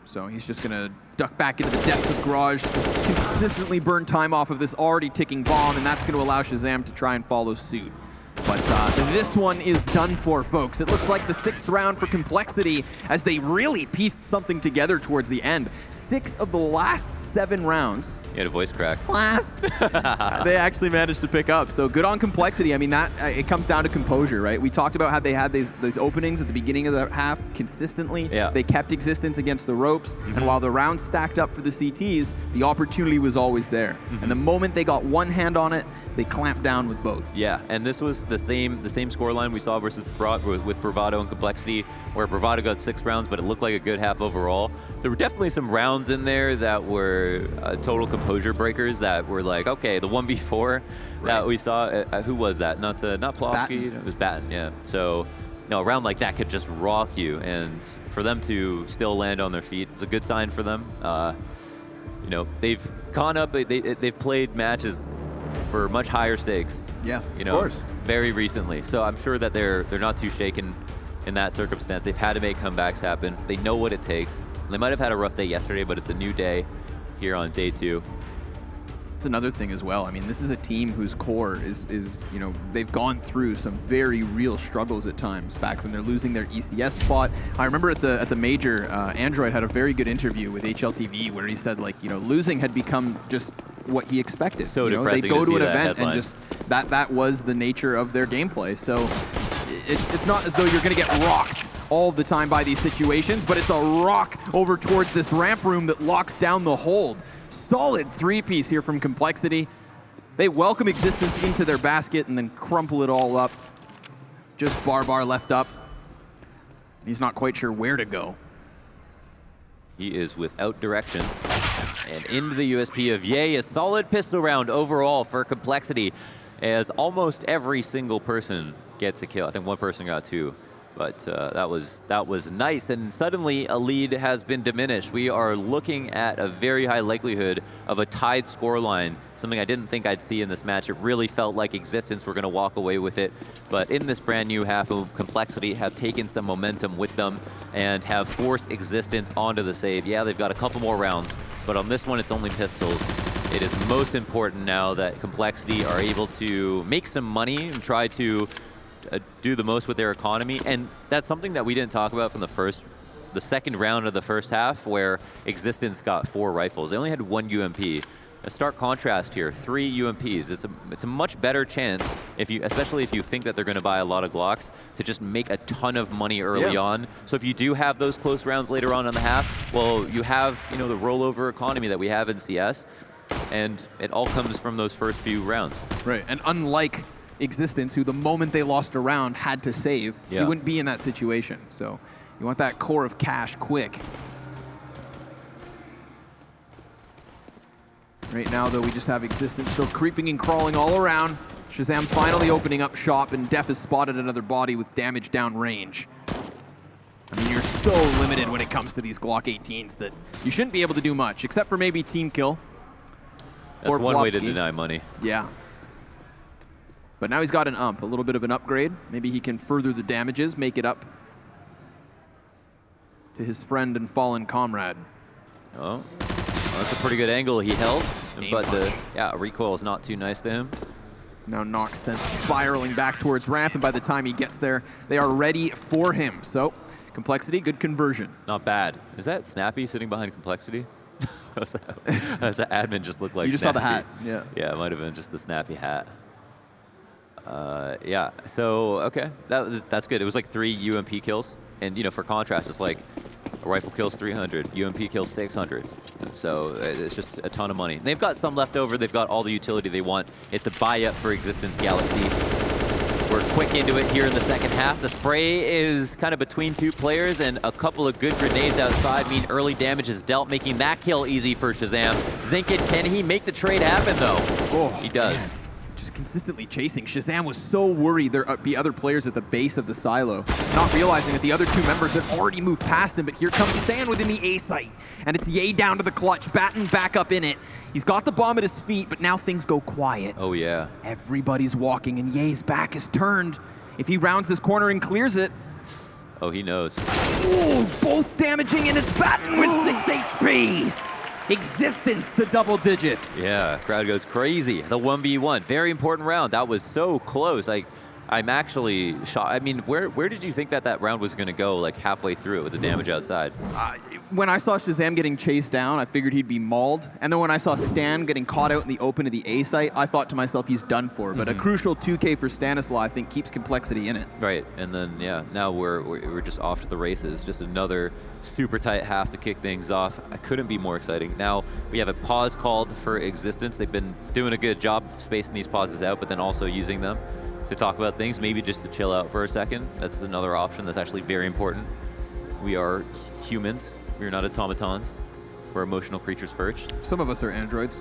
So he's just going to duck back into the depths of Garage, consistently burn time off of this already ticking bomb, and that's going to allow Shazam to try and follow suit. But this one is done for, folks. It looks like the 6th round for compLexity as they really pieced something together towards the end. 6 of the last 7 rounds. You had a voice crack. They actually managed to pick up. So good on compLexity. I mean, that it comes down to composure, right? We talked about how they had these openings at the beginning of the half consistently. Yeah. They kept Existence against the ropes. And while the rounds stacked up for the CTs, the opportunity was always there. And the moment they got one hand on it, they clamped down with both. Yeah, and this was the same scoreline we saw versus with Bravado and compLexity, where Bravado got 6 rounds, but it looked like a good half overall. There were definitely some rounds in there that were total composure breakers that were like, okay, the 1v4 that we saw, who was that? Not Plofsky, it was Batten, yeah. So, a round like that could just rock you, and for them to still land on their feet, it's a good sign for them. You know, they've gone up, they've played matches for much higher stakes. Yeah, of course. Very recently. So I'm sure that they're not too shaken in that circumstance. They've had to make comebacks happen. They know what it takes. They might have had a rough day yesterday, but it's a new day here on day 2. It's another thing as well. I mean, this is a team whose core is you know, they've gone through some very real struggles at times back when they're losing their ECS spot. I remember at the major, Android had a very good interview with HLTV where he said, like, you know, losing had become just what he expected. So you know, depressing they go to an event headline. and just that was the nature of their gameplay. So it's not as though you're going to get rocked all the time by these situations, but it's a rock over towards this ramp room that locks down the hold. Solid 3-piece here from compLexity. They welcome Existence into their basket and then crumple it all up. Just Barbar left up. He's not quite sure where to go. He is without direction. And into the USP of Ye, a solid pistol round overall for compLexity, as almost every single person gets a kill. I think one person got 2. But that was nice, and suddenly a lead has been diminished. We are looking at a very high likelihood of a tied scoreline, something I didn't think I'd see in this match. It really felt like Existence were going to walk away with it. But in this brand new half of compLexity have taken some momentum with them and have forced Existence onto the save. Yeah, they've got a couple more rounds, but on this one it's only pistols. It is most important now that compLexity are able to make some money and try to do the most with their economy, and that's something that we didn't talk about from the second round of the first half, where Existence got 4 rifles. They only had 1 UMP, a stark contrast here. 3 UMPs. It's a much better chance, especially if you think that they're going to buy a lot of Glocks, to just make a ton of money early on. So if you do have those close rounds later on in the half, well, you have the rollover economy that we have in CS, and it all comes from those first few rounds. Right, and unlike x6tence, who the moment they lost a round had to save, you wouldn't be in that situation. So you want that core of cash quick. Right now, though, we just have x6tence still creeping and crawling all around. ShazAM finally opening up shop, and Def has spotted another body with damage down range. I mean, you're so limited when it comes to these Glock 18s that you shouldn't be able to do much, except for maybe team kill. That's one way to deny money. Yeah. But now he's got an ump, a little bit of an upgrade. Maybe he can further the damages, make it up to his friend and fallen comrade. Oh, that's a pretty good angle he held, but the recoil is not too nice to him. Now Nox spiraling back towards ramp, and by the time he gets there, they are ready for him. So, compLexity, good conversion. Not bad. Is that Snappy sitting behind compLexity? That's an admin just looked like You just Snappy. saw the hat, yeah. Yeah, it might have been just the Snappy hat. Yeah, so, okay, that's good. It was like 3 UMP kills, and for contrast, it's like a rifle kills 300, UMP kills 600. So it's just a ton of money. They've got some left over. They've got all the utility they want. It's a buy-up for x6tence Galaxy. We're quick into it here in the second half. The spray is kind of between 2 players, and a couple of good grenades outside mean early damage is dealt, making that kill easy for ShazAM. Zinkin, can he make the trade happen, though? Oh, he does. Man. Just consistently chasing. ShazAM was so worried there'd be other players at the base of the silo, not realizing that the other 2 members had already moved past him, but here comes Stan within the A site, and it's Ye down to the clutch, Batten back up in it. He's got the bomb at his feet, but now things go quiet. Oh, yeah. Everybody's walking, and Ye's back is turned. If he rounds this corner and clears it... Oh, he knows. Ooh, both damaging, and it's Batten with 6 HP! x6tence to double digits. Yeah, crowd goes crazy. The 1v1, very important round. That was so close. I'm actually shocked. I mean, where did you think that round was going to go, like halfway through with the damage outside? When I saw ShazAM getting chased down, I figured he'd be mauled. And then when I saw Stan getting caught out in the open of the A site, I thought to myself, he's done for. But a crucial 2K for Stanislaw, I think, keeps compLexity in it. Right, and then, yeah, now we're just off to the races. Just another super tight half to kick things off. I couldn't be more exciting. Now, we have a pause called for x6tence. They've been doing a good job spacing these pauses out, but then also using them to talk about things, maybe just to chill out for a second. That's another option that's actually very important. We are humans. We are not automatons. We're emotional creatures first. Some of us are androids.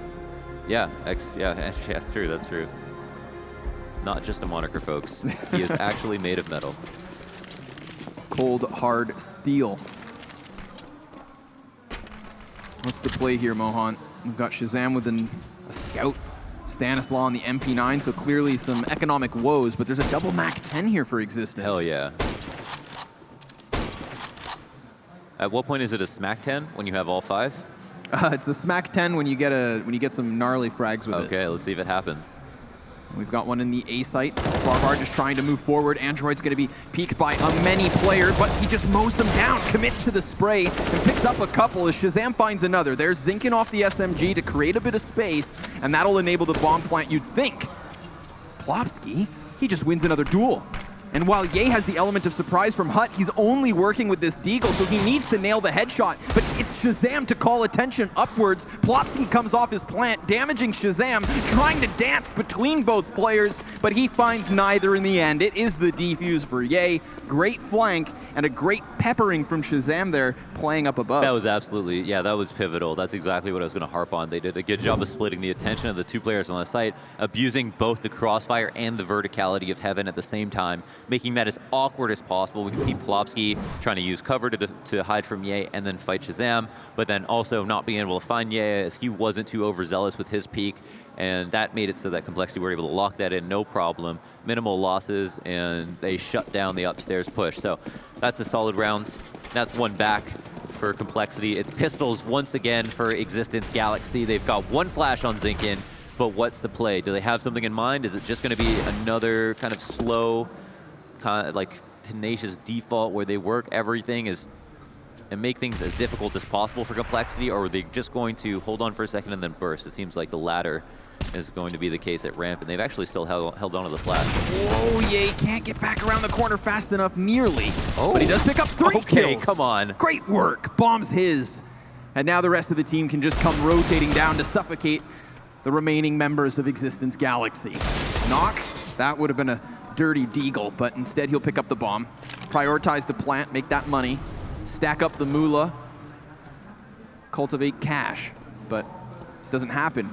Yeah, that's true, that's true. Not just a moniker, folks. He is actually made of metal. Cold, hard steel. What's the play here, Mohan? We've got ShazAM with a scout. Stanislaw on the MP9, so clearly some economic woes, but there's a double Mac 10 here for x6tence. Hell yeah. At what point is it a smack 10 when you have all 5? It's a smack 10 when you get some gnarly frags with it. Okay, let's see if it happens. We've got one in the A site. Barbar just trying to move forward. Android's going to be peeked by a many player, but he just mows them down, commits to the spray, and picks up a couple as ShazAM finds another. There's Zinkin off the SMG to create a bit of space, and that'll enable the bomb plant, you'd think. Plopsky, he just wins another duel. And while Ye has the element of surprise from Hut, he's only working with this Deagle, so he needs to nail the headshot. But it's ShazAM to call attention upwards. Plopsky comes off his plant, damaging ShazAM, trying to dance between both players, but he finds neither in the end. It is the defuse for Ye. Great flank, and a great peppering from ShazAM there, playing up above. That was absolutely, yeah, that was pivotal. That's exactly what I was going to harp on. They did a good job of splitting the attention of the 2 players on the site, abusing both the crossfire and the verticality of Heaven at the same time, making that as awkward as possible. We can see Plopsky trying to use cover to hide from Ye and then fight ShazAM, but then also not being able to find Ye as he wasn't too overzealous with his peak, and that made it so that compLexity were able to lock that in, no problem. Minimal losses, and they shut down the upstairs push. So that's a solid round. That's one back for compLexity. It's pistols once again for x6tence Galaxy. They've got 1 flash on Zinkin, but what's the play? Do they have something in mind? Is it just going to be another kind of slow, kind of like tenacious default where they work everything as and make things as difficult as possible for compLexity, or are they just going to hold on for a second and then burst? It seems like the latter is going to be the case at ramp, and they've actually still held on to the flash. Whoa, Ye can't get back around the corner fast enough, nearly. But he does pick up 3 kills. Come on. Great work. Bombs his. And now the rest of the team can just come rotating down to suffocate the remaining members of Existence Galaxy. Knock, that would have been a dirty deagle, but instead he'll pick up the bomb, prioritize the plant, make that money, stack up the moolah, cultivate cash, but it doesn't happen.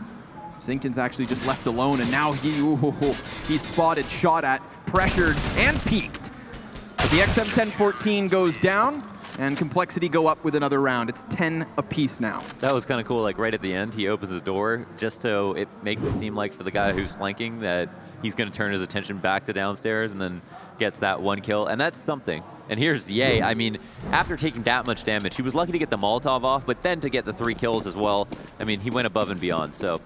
x6tence actually just left alone, and now he's spotted, shot at, pressured, and peaked. But the XM1014 goes down, and compLexity go up with another round. It's 10 apiece now. That was kind of cool, like right at the end, he opens the door just so it makes it seem like for the guy who's flanking that he's going to turn his attention back to downstairs and then gets that 1 kill, and that's something. And here's Ye. I mean, after taking that much damage, he was lucky to get the Molotov off, but then to get the 3 kills as well. I mean, he went above and beyond, so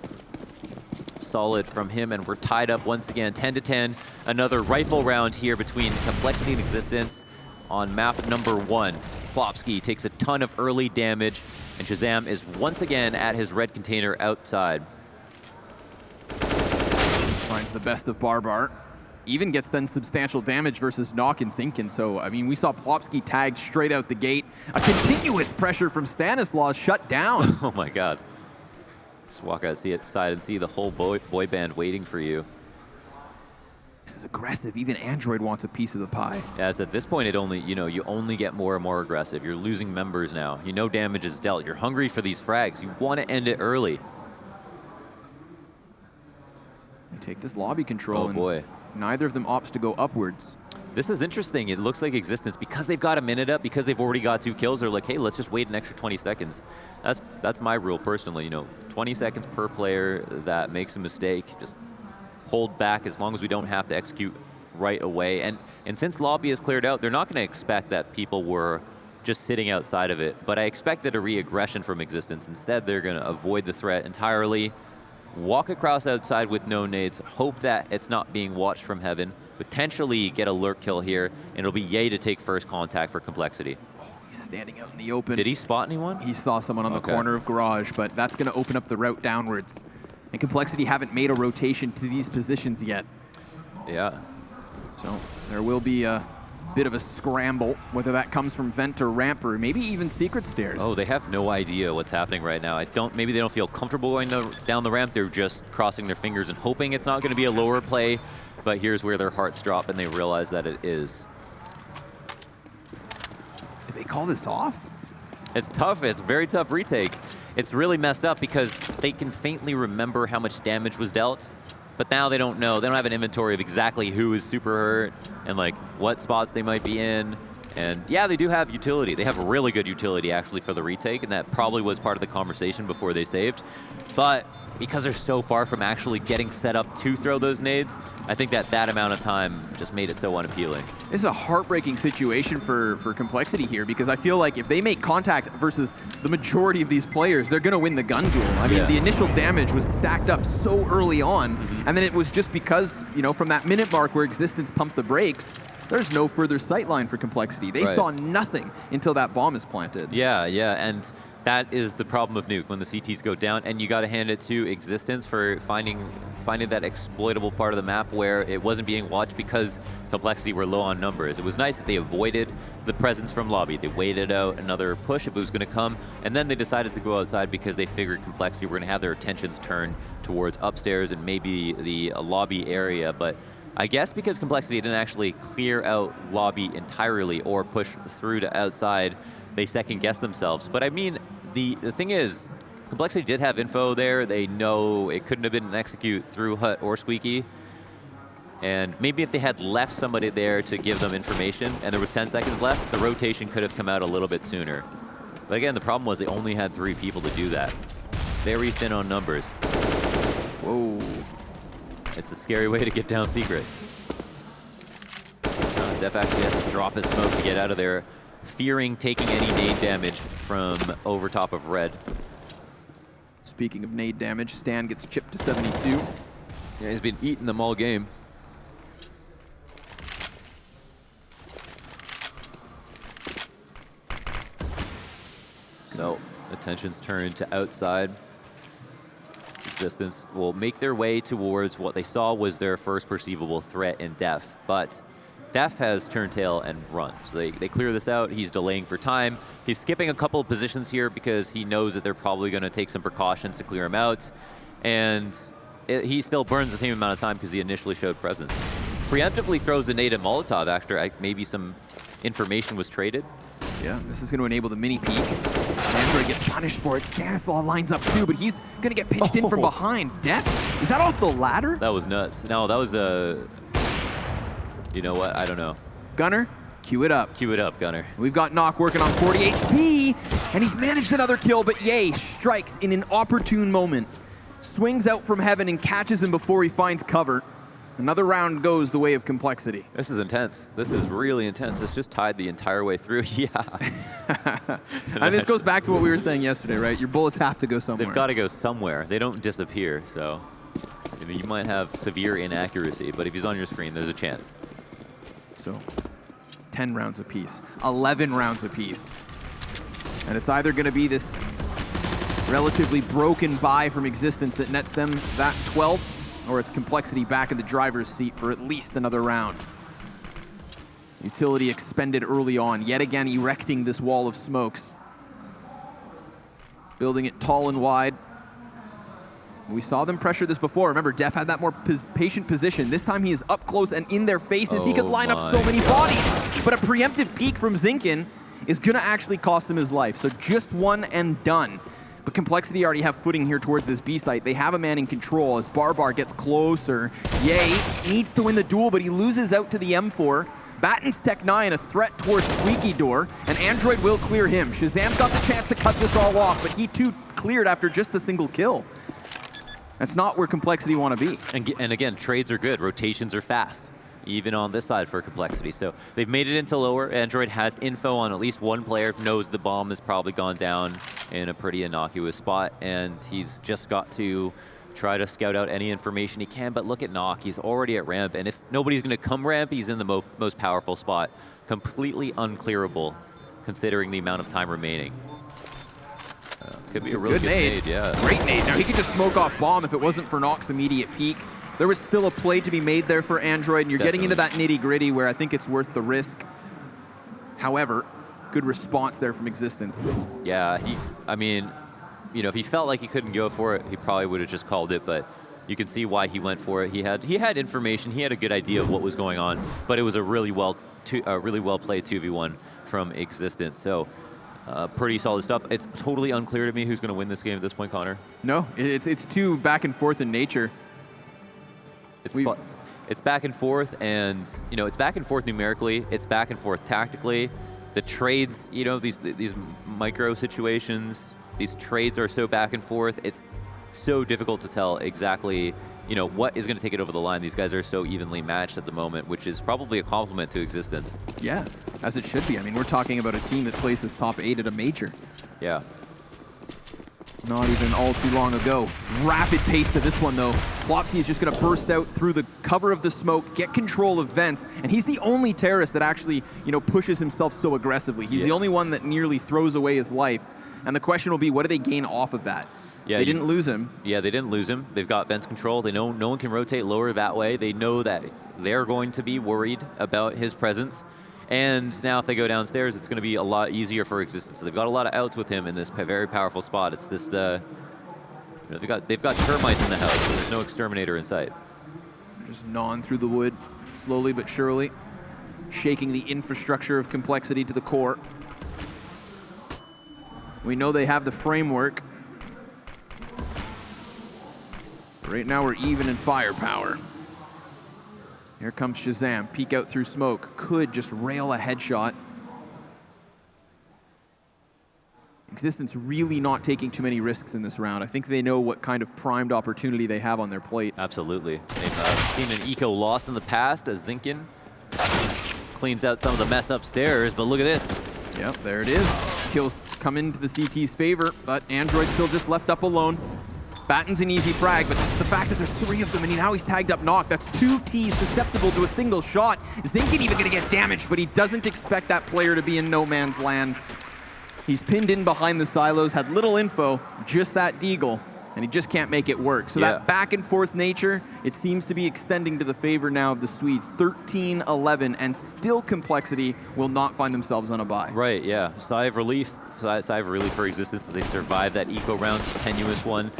solid from him, and we're tied up once again, 10-10. Another rifle round here between compLexity and x6tence on map number 1. Plopsky takes a ton of early damage, and Shazam is once again at his red container outside. Finds the best of Barbar. Even gets then substantial damage versus Knock and x6tence. So, I mean, we saw Plopsky tagged straight out the gate. A continuous pressure from Stanislaus shut down. Oh my God. Just walk outside and see the whole boy band waiting for you. This is aggressive. Even Android wants a piece of the pie. Yeah, it's at this point, it only, you only get more and more aggressive. You're losing members now. You know damage is dealt. You're hungry for these frags. You want to end it early. They take this lobby control. Oh boy. Neither of them opts to go upwards. This is interesting. It looks like x6tence, because they've got a minute up, because they've already got 2 kills, they're like, hey, let's just wait an extra 20 seconds. That's my rule personally. 20 seconds per player that makes a mistake, just hold back as long as we don't have to execute right away. And since lobby is cleared out, they're not going to expect that people were just sitting outside of it. But I expected a re-aggression from x6tence. Instead, they're going to avoid the threat entirely, walk across outside with no nades, hope that it's not being watched from heaven, potentially get a lurk kill here, and it'll be Ye to take first contact for compLexity. Oh, he's standing out in the open. Did he spot anyone? He saw someone on the corner of Garage, but that's going to open up the route downwards. And compLexity haven't made a rotation to these positions yet. Yeah. So there will be a bit of a scramble, whether that comes from vent or ramp or maybe even secret stairs. Oh, they have no idea what's happening right now. Maybe they don't feel comfortable going down the ramp. They're just crossing their fingers and hoping it's not going to be a lower play. But here's where their hearts drop and they realize that it is. Do they call this off? It's tough. It's a very tough retake. It's really messed up because they can faintly remember how much damage was dealt, but now they don't know. They don't have an inventory of exactly who is super hurt and like what spots they might be in. And yeah, they do have utility. They have a really good utility actually for the retake, and that probably was part of the conversation before they saved. But because they're so far from actually getting set up to throw those nades, I think that amount of time just made it so unappealing. This is a heartbreaking situation for compLexity here, because I feel like if they make contact versus the majority of these players, they're going to win the gun duel. I mean, the initial damage was stacked up so early on, and then it was just because, from that minute mark where x6tence pumped the brakes, there's no further sightline for compLexity. They saw nothing until that bomb is planted. Yeah, and that is the problem of Nuke when the CTs go down, and you got to hand it to x6tence for finding that exploitable part of the map where it wasn't being watched because compLexity were low on numbers. It was nice that they avoided the presence from lobby. They waited out another push if it was going to come, and then they decided to go outside because they figured compLexity were going to have their attentions turned towards upstairs and maybe the lobby area. But I guess because compLexity didn't actually clear out lobby entirely or push through to outside, they second-guessed themselves. But I mean, the thing is, compLexity did have info there. They know it couldn't have been an execute through Hut or Squeaky. And maybe if they had left somebody there to give them information and there was 10 seconds left, the rotation could have come out a little bit sooner. But again, the problem was they only had 3 people to do that. Very thin on numbers. Whoa. It's a scary way to get down secret. Def actually has to drop his smoke to get out of there, fearing taking any nade damage from over top of red. Speaking of nade damage, Stan gets chipped to 72. Yeah, he's been eating them all game. Attention's turned to outside. Existence will make their way towards what they saw was their first perceivable threat in Def, but Def has turned tail and run. So they clear this out. He's delaying for time. He's skipping a couple of positions here because he knows that they're probably going to take some precautions to clear him out. And he still burns the same amount of time because he initially showed presence. Preemptively throws the nade at Molotov after maybe some information was traded. Yeah, this is going to enable the mini peek. Android gets punished for it. Stanislaw lines up too, but he's going to get pinched in from behind. Def? Is that off the ladder? That was nuts. No, that was a... You know what? I don't know. Gunner, cue it up. Cue it up, Gunner. We've got Nuke working on 40 HP, and he's managed another kill, but Ye strikes in an opportune moment. Swings out from heaven and catches him before he finds cover. Another round goes the way of compLexity. This is intense. This is really intense. It's just tied the entire way through. Yeah. And this goes back to what we were saying yesterday, right? Your bullets have to go somewhere. They've got to go somewhere. They don't disappear, so you might have severe inaccuracy, but if he's on your screen, there's a chance. So 10 rounds apiece, 11 rounds apiece. And it's either going to be this relatively broken buy from Existence that nets them that 12th, or it's compLexity back in the driver's seat for at least another round. Utility expended early on, yet again erecting this wall of smokes. Building it tall and wide. We saw them pressure this before. Remember, Def had that more patient position. This time he is up close and in their faces. He could line up so many bodies. But a preemptive peek from Zinkin is going to actually cost him his life. So just one and done. But compLexity already have footing here towards this B site. They have a man in control as Barbar gets closer. Ye needs to win the duel, but he loses out to the M4. Batten's Tech 9, a threat towards Squeaky Door, and Android will clear him. Shazam's got the chance to cut this all off, but he too cleared after just a single kill. That's not where compLexity want to be. And again, trades are good. Rotations are fast, even on this side for compLexity. So they've made it into lower. Android has info on at least one player, knows the bomb has probably gone down in a pretty innocuous spot, and he's just got to try to scout out any information he can. But look at Nuke, he's already at ramp, and if nobody's going to come ramp, he's in the most powerful spot. Completely unclearable, considering the amount of time remaining. Could be a really good nade, yeah. Great nade. Now he could just smoke off bomb if it wasn't for Nuke's immediate peek. There was still a play to be made there for Android, and you're getting into that nitty-gritty where I think it's worth the risk. However, good response there from Existence. Yeah, I mean, you know, if he felt like he couldn't go for it, he probably would have just called it, but you can see why he went for it. He had information, he had a good idea of what was going on, but it was a really well played 2v1 from Existence. So pretty solid stuff. It's totally unclear to me who's going to win this game at this point, Connor. No, it's too back and forth in nature. It's back and forth, and you know, it's back and forth numerically. It's back and forth tactically. The trades, you know, these micro situations, these trades are so back and forth. It's so difficult to tell exactly, you know, what is going to take it over the line. These guys are so evenly matched at the moment, which is probably a compliment to Existence. Yeah, as it should be. I mean, we're talking about a team that places top 8 at a major. Yeah. Not even all too long ago. Rapid pace to this one, though. plopsy is just going to burst out through the cover of the smoke, get control of vents, and he's the only terrorist that actually, you know, pushes himself so aggressively. He's the only one that nearly throws away his life. And the question will be, what do they gain off of that? Yeah, they didn't lose him. Yeah, they didn't lose him. They've got vents control. They know no one can rotate lower that way. They know that they're going to be worried about his presence. And now if they go downstairs, it's going to be a lot easier for Existence. So they've got a lot of outs with him in this very powerful spot. It's just, you know, they've got termites in the house, so there's no exterminator in sight. Just gnawing through the wood, slowly but surely, shaking the infrastructure of compLexity to the core. We know they have the framework. Right now we're even in firepower. Here comes Shazam, peek out through smoke. Could just rail a headshot. Existence really not taking too many risks in this round. I think they know what kind of primed opportunity they have on their plate. Absolutely. They've seen an eco loss in the past as Zinkin cleans out some of the mess upstairs, but look at this. Yep, there it is. Kills come into the CT's favor, but Android still just left up alone. Batten's an easy frag, but the fact that there's 3 of them, and now he's tagged up Nuke. That's 2 Ts susceptible to a single shot. Zinkin even gonna get damaged, but he doesn't expect that player to be in no man's land. He's pinned in behind the silos, had little info, just that deagle, and he just can't make it work. So that back and forth nature, it seems to be extending to the favor now of the Swedes. 13-11, and still compLexity will not find themselves on a bye. Right, yeah. Sigh of relief for existence as they survive that eco round, tenuous one.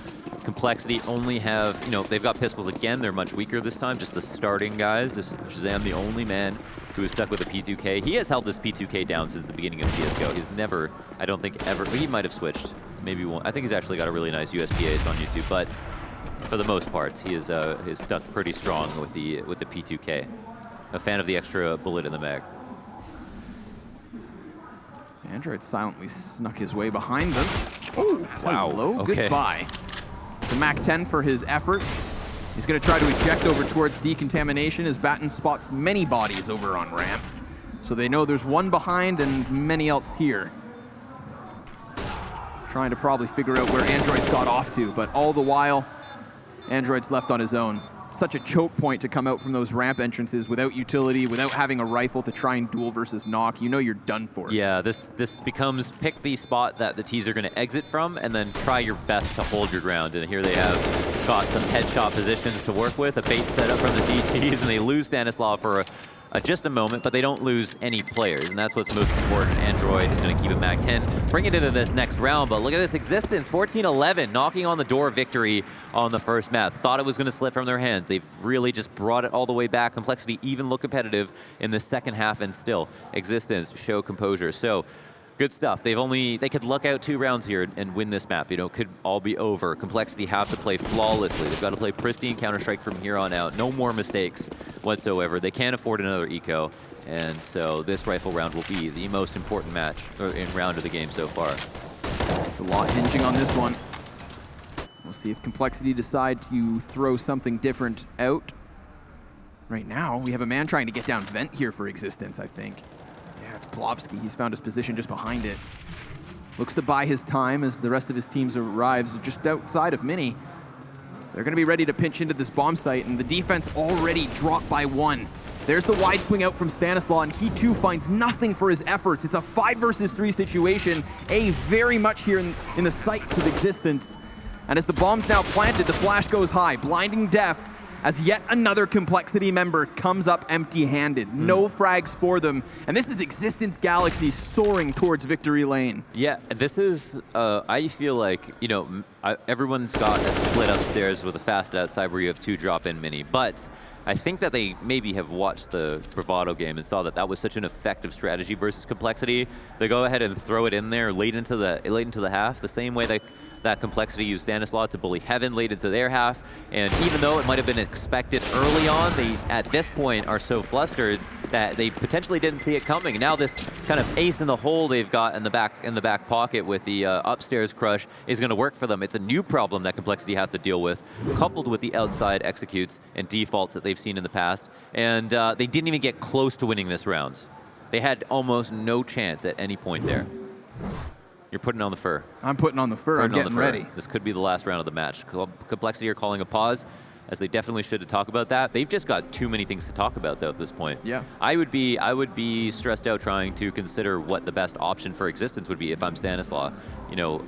compLexity only have, they've got pistols again. They're much weaker this time, just the starting guys. This Shazam, the only man who is stuck with a P2K. He has held this P2K down since the beginning of CSGO. He's never, I don't think ever, he might have switched. Maybe one. I think he's actually got a really nice USP ace on YouTube, but for the most part, he is stuck pretty strong with the P2K. A fan of the extra bullet in the mag. Android silently snuck his way behind them. Oh, wow. Hello, goodbye. It's a Mac 10 for his effort. He's going to try to eject over towards decontamination as Batten spots many bodies over on ramp. So they know there's one behind and many else here. Trying to probably figure out where Android's got off to, but all the while, Android's left on his own. Such a choke point to come out from those ramp entrances without utility, without having a rifle to try and duel versus knock. You know you're done for. Yeah, this becomes pick the spot that the T's are going to exit from and then try your best to hold your ground. And here they have got some headshot positions to work with, a bait setup from the DTs, and they lose Stanislaw for just a moment, but they don't lose any players, and that's what's most important. Android is going to keep a Mag 10, bring it into this next round, but look at this existence, 14-11, knocking on the door of victory on the first map. Thought it was going to slip from their hands. They've really just brought it all the way back. compLexity even look competitive in the second half, and still, existence show composure. So, good stuff. They could luck out 2 rounds here and win this map. It could all be over. compLexity have to play flawlessly. They've got to play pristine Counter-Strike from here on out. No more mistakes whatsoever. They can't afford another eco. And so this rifle round will be the most important match in round of the game so far. It's a lot hinging on this one. We'll see if compLexity decide to throw something different out. Right now, we have a man trying to get down vent here for existence, I think. It's Plobsky. He's found his position just behind it. Looks to buy his time as the rest of his teams arrives just outside of Mini. They're going to be ready to pinch into this bomb site, and the defense already dropped by 1. There's the wide swing out from Stanislaw, and he too finds nothing for his efforts. It's a 5 versus 3 situation. A very much here in the sights of existence. And as the bomb's now planted, the flash goes high, blinding Def, as yet another compLexity member comes up empty-handed. No frags for them. And this is Existence Galaxy soaring towards victory lane. Yeah, this is, I feel like, everyone's got a split upstairs with a fast outside where you have 2 drop-in mini. But I think that they maybe have watched the Bravado game and saw that that was such an effective strategy versus compLexity. They go ahead and throw it in there late into the half, the same way that compLexity used Stanislaw to bully Heaven late into their half. And even though it might have been expected early on, they, at this point, are so flustered that they potentially didn't see it coming. Now this kind of ace in the hole they've got in the back pocket with the upstairs crush is going to work for them. It's a new problem that compLexity have to deal with, coupled with the outside executes and defaults that they've seen in the past. And they didn't even get close to winning this round. They had almost no chance at any point there. You're putting on the fur. I'm putting on the fur. I'm getting ready. This could be the last round of the match. compLexity are calling a pause, as they definitely should to talk about that. They've just got too many things to talk about, though, at this point. Yeah. I would be stressed out trying to consider what the best option for existence would be if I'm Stanislaw.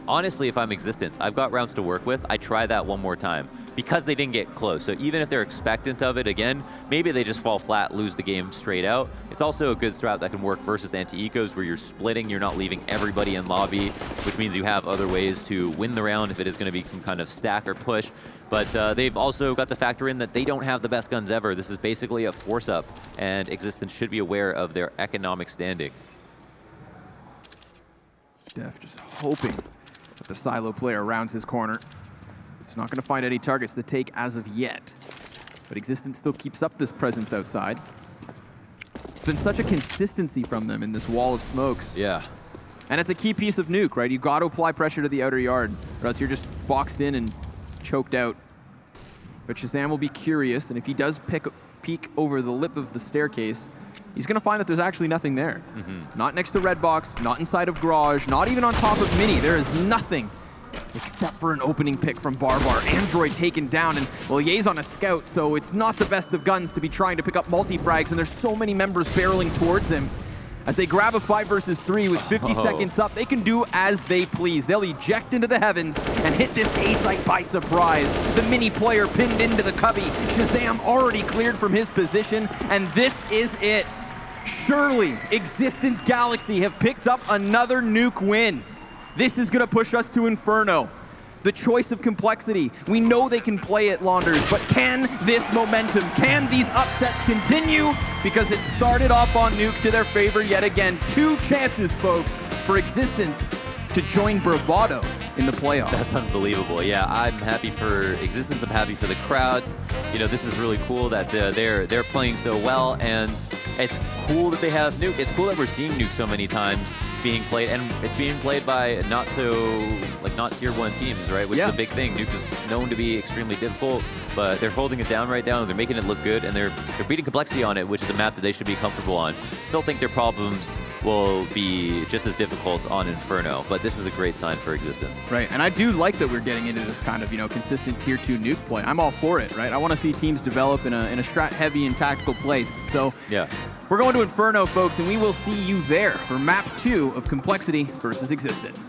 Honestly, if I'm existence, I've got rounds to work with. I try that one more time, because they didn't get close. So even if they're expectant of it again, maybe they just fall flat, lose the game straight out. It's also a good strat that can work versus anti-ecos, where you're splitting, you're not leaving everybody in lobby, which means you have other ways to win the round if it is going to be some kind of stack or push. But they've also got to factor in that they don't have the best guns ever. This is basically a force-up, and existence should be aware of their economic standing. Def just hoping that the silo player rounds his corner. He's not going to find any targets to take as of yet. But existence still keeps up this presence outside. It's been such a consistency from them in this wall of smokes. Yeah. And it's a key piece of Nuke, right? You've got to apply pressure to the outer yard, or else you're just boxed in and choked out. But Shazam will be curious, and if he does peek over the lip of the staircase, he's going to find that there's actually nothing there. Not next to Red Box, not inside of Garage, not even on top of Mini. There is nothing except for an opening pick from Barbar. Android taken down, and well, Ye's on a scout, so it's not the best of guns to be trying to pick up multi-frags, and there's so many members barreling towards him. As they grab a 5 versus 3 with 50 seconds up, they can do as they please. They'll eject into the heavens and hit this A site by surprise. The mini player pinned into the cubby. Shazam already cleared from his position, and this is it. Surely, Existence Galaxy have picked up another Nuke win. This is gonna push us to Inferno. The choice of compLexity. We know they can play it, Launders, but can this momentum, can these upsets continue? Because it started off on Nuke to their favor yet again. 2 chances, folks, for Existence to join Bravado in the playoffs. That's unbelievable. Yeah, I'm happy for Existence. I'm happy for the crowd. You know, this is really cool that they're playing so well, and it's cool that they have Nuke. It's cool that we're seeing Nuke so many times being played, and it's being played by not tier 1 teams, right? Which is a big thing. Nuke is known to be extremely difficult, but they're holding it down right now. They're making it look good, and they're beating compLexity on it, which is a map that they should be comfortable on. Still think their problems will be just as difficult on Inferno, but this is a great sign for Existence. Right, and I do like that we're getting into this kind of, consistent tier 2 Nuke play. I'm all for it, right? I want to see teams develop in a strat-heavy and tactical place. So yeah, we're going to Inferno, folks, and we will see you there for map 2 of compLexity versus Existence.